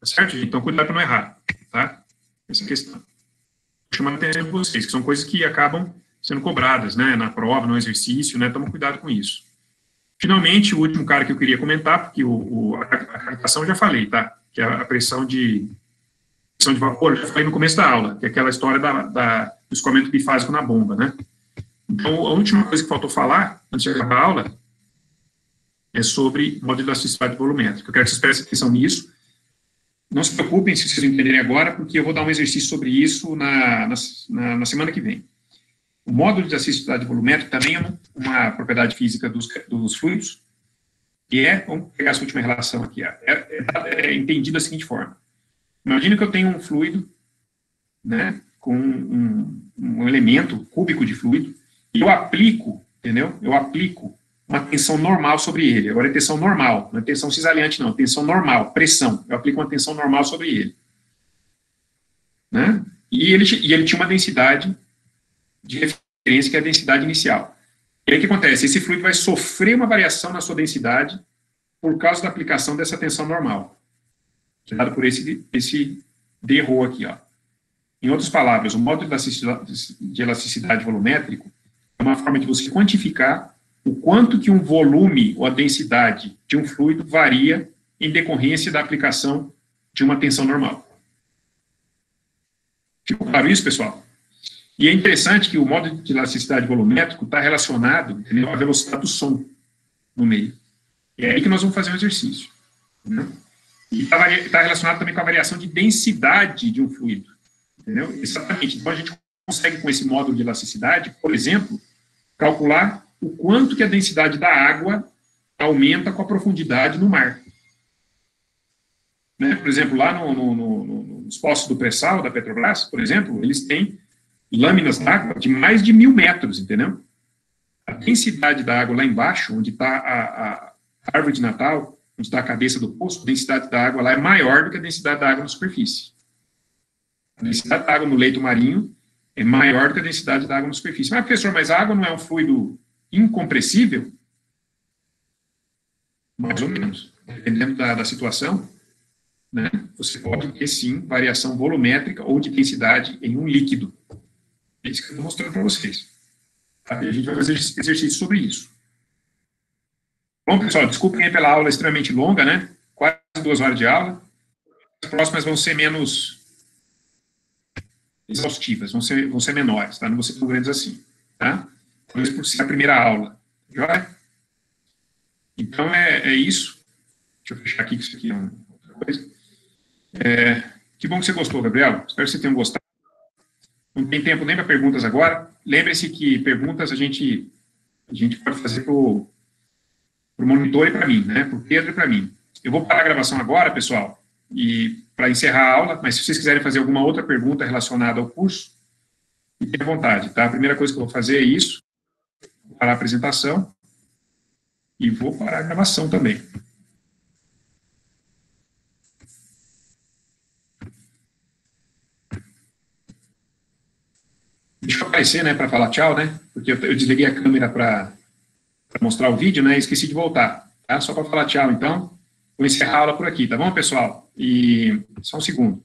Tá certo, gente? Então, cuidado para não errar, tá? Essa questão. Vou chamar a atenção de vocês, que são coisas que acabam sendo cobradas, né? Na prova, no exercício, né? Toma cuidado com isso. Finalmente, o último cara que eu queria comentar, porque a captação eu já falei, tá? Que é a pressão de vapor, eu já falei no começo da aula, que é aquela história do escoamento bifásico na bomba, né? Então, a última coisa que faltou falar, antes de acabar a aula, é sobre modo de elasticidade volumétrica. Eu quero que vocês prestem atenção nisso. Não se preocupem se vocês entenderem agora, porque eu vou dar um exercício sobre isso na semana que vem. O módulo de elasticidade volumétrica também é uma propriedade física dos fluidos, que vamos pegar essa última relação aqui, é entendido da seguinte forma. Imagina que eu tenho um fluido, né, com um elemento cúbico de fluido, e eu aplico, entendeu? Eu aplico uma tensão normal sobre ele. Agora é tensão normal, não é tensão cisaliante, não, tensão normal, pressão. Eu aplico uma tensão normal sobre ele. Né? E ele tinha uma densidade de referência, que é a densidade inicial. E aí o que acontece? Esse fluido vai sofrer uma variação na sua densidade por causa da aplicação dessa tensão normal. Dado por esse DRO aqui, ó. Em outras palavras, o módulo de elasticidade volumétrico é uma forma de você quantificar o quanto que um volume ou a densidade de um fluido varia em decorrência da aplicação de uma tensão normal. Ficou claro isso, pessoal? E é interessante que o módulo de elasticidade volumétrico está relacionado, entendeu, à velocidade do som no meio. E é aí que nós vamos fazer um exercício. Né? E está relacionado também com a variação de densidade de um fluido. Entendeu? Exatamente. Então, a gente consegue, com esse módulo de elasticidade, por exemplo, calcular o quanto que a densidade da água aumenta com a profundidade no mar. Né? Por exemplo, lá nos poços do pré-sal da Petrobras, por exemplo, eles têm lâminas d'água de mais de 1.000 metros, entendeu? A densidade da água lá embaixo, onde está a árvore de Natal, onde está a cabeça do poço, a densidade da água lá é maior do que a densidade da água na superfície. A densidade da água no leito marinho é maior do que a densidade da água na superfície. Mas, professor, mas a água não é um fluido incompressível? mais ou menos. Dependendo da situação, né, você pode ter, sim, variação volumétrica ou de densidade em um líquido. É isso que eu estou mostrando para vocês. Tá? E a gente vai fazer exercício sobre isso. Bom, pessoal, desculpem aí pela aula extremamente longa, né? Quase 2 horas de aula. As próximas vão ser menos exaustivas, vão ser menores, tá? Não vão ser tão grandes assim, tá? Talvez por ser a primeira aula. Joia? Então, é isso. Deixa eu fechar aqui, que isso aqui é outra coisa. Que bom que você gostou, Gabriel. Espero que você tenha gostado. Não tem tempo nem para perguntas agora. Lembre-se que perguntas a gente pode fazer para o monitor e para mim, né? Para o Pedro e para mim. Eu vou parar a gravação agora, pessoal, e para encerrar a aula, mas se vocês quiserem fazer alguma outra pergunta relacionada ao curso, fiquem à vontade, tá? A primeira coisa que eu vou fazer é isso, vou parar a apresentação e vou parar a gravação também. Deixa eu aparecer, né, para falar tchau, né? Porque eu desliguei a câmera para mostrar o vídeo, né? E esqueci de voltar, tá? Só para falar tchau, então. Vou encerrar a aula por aqui, tá bom, pessoal? E só um segundo.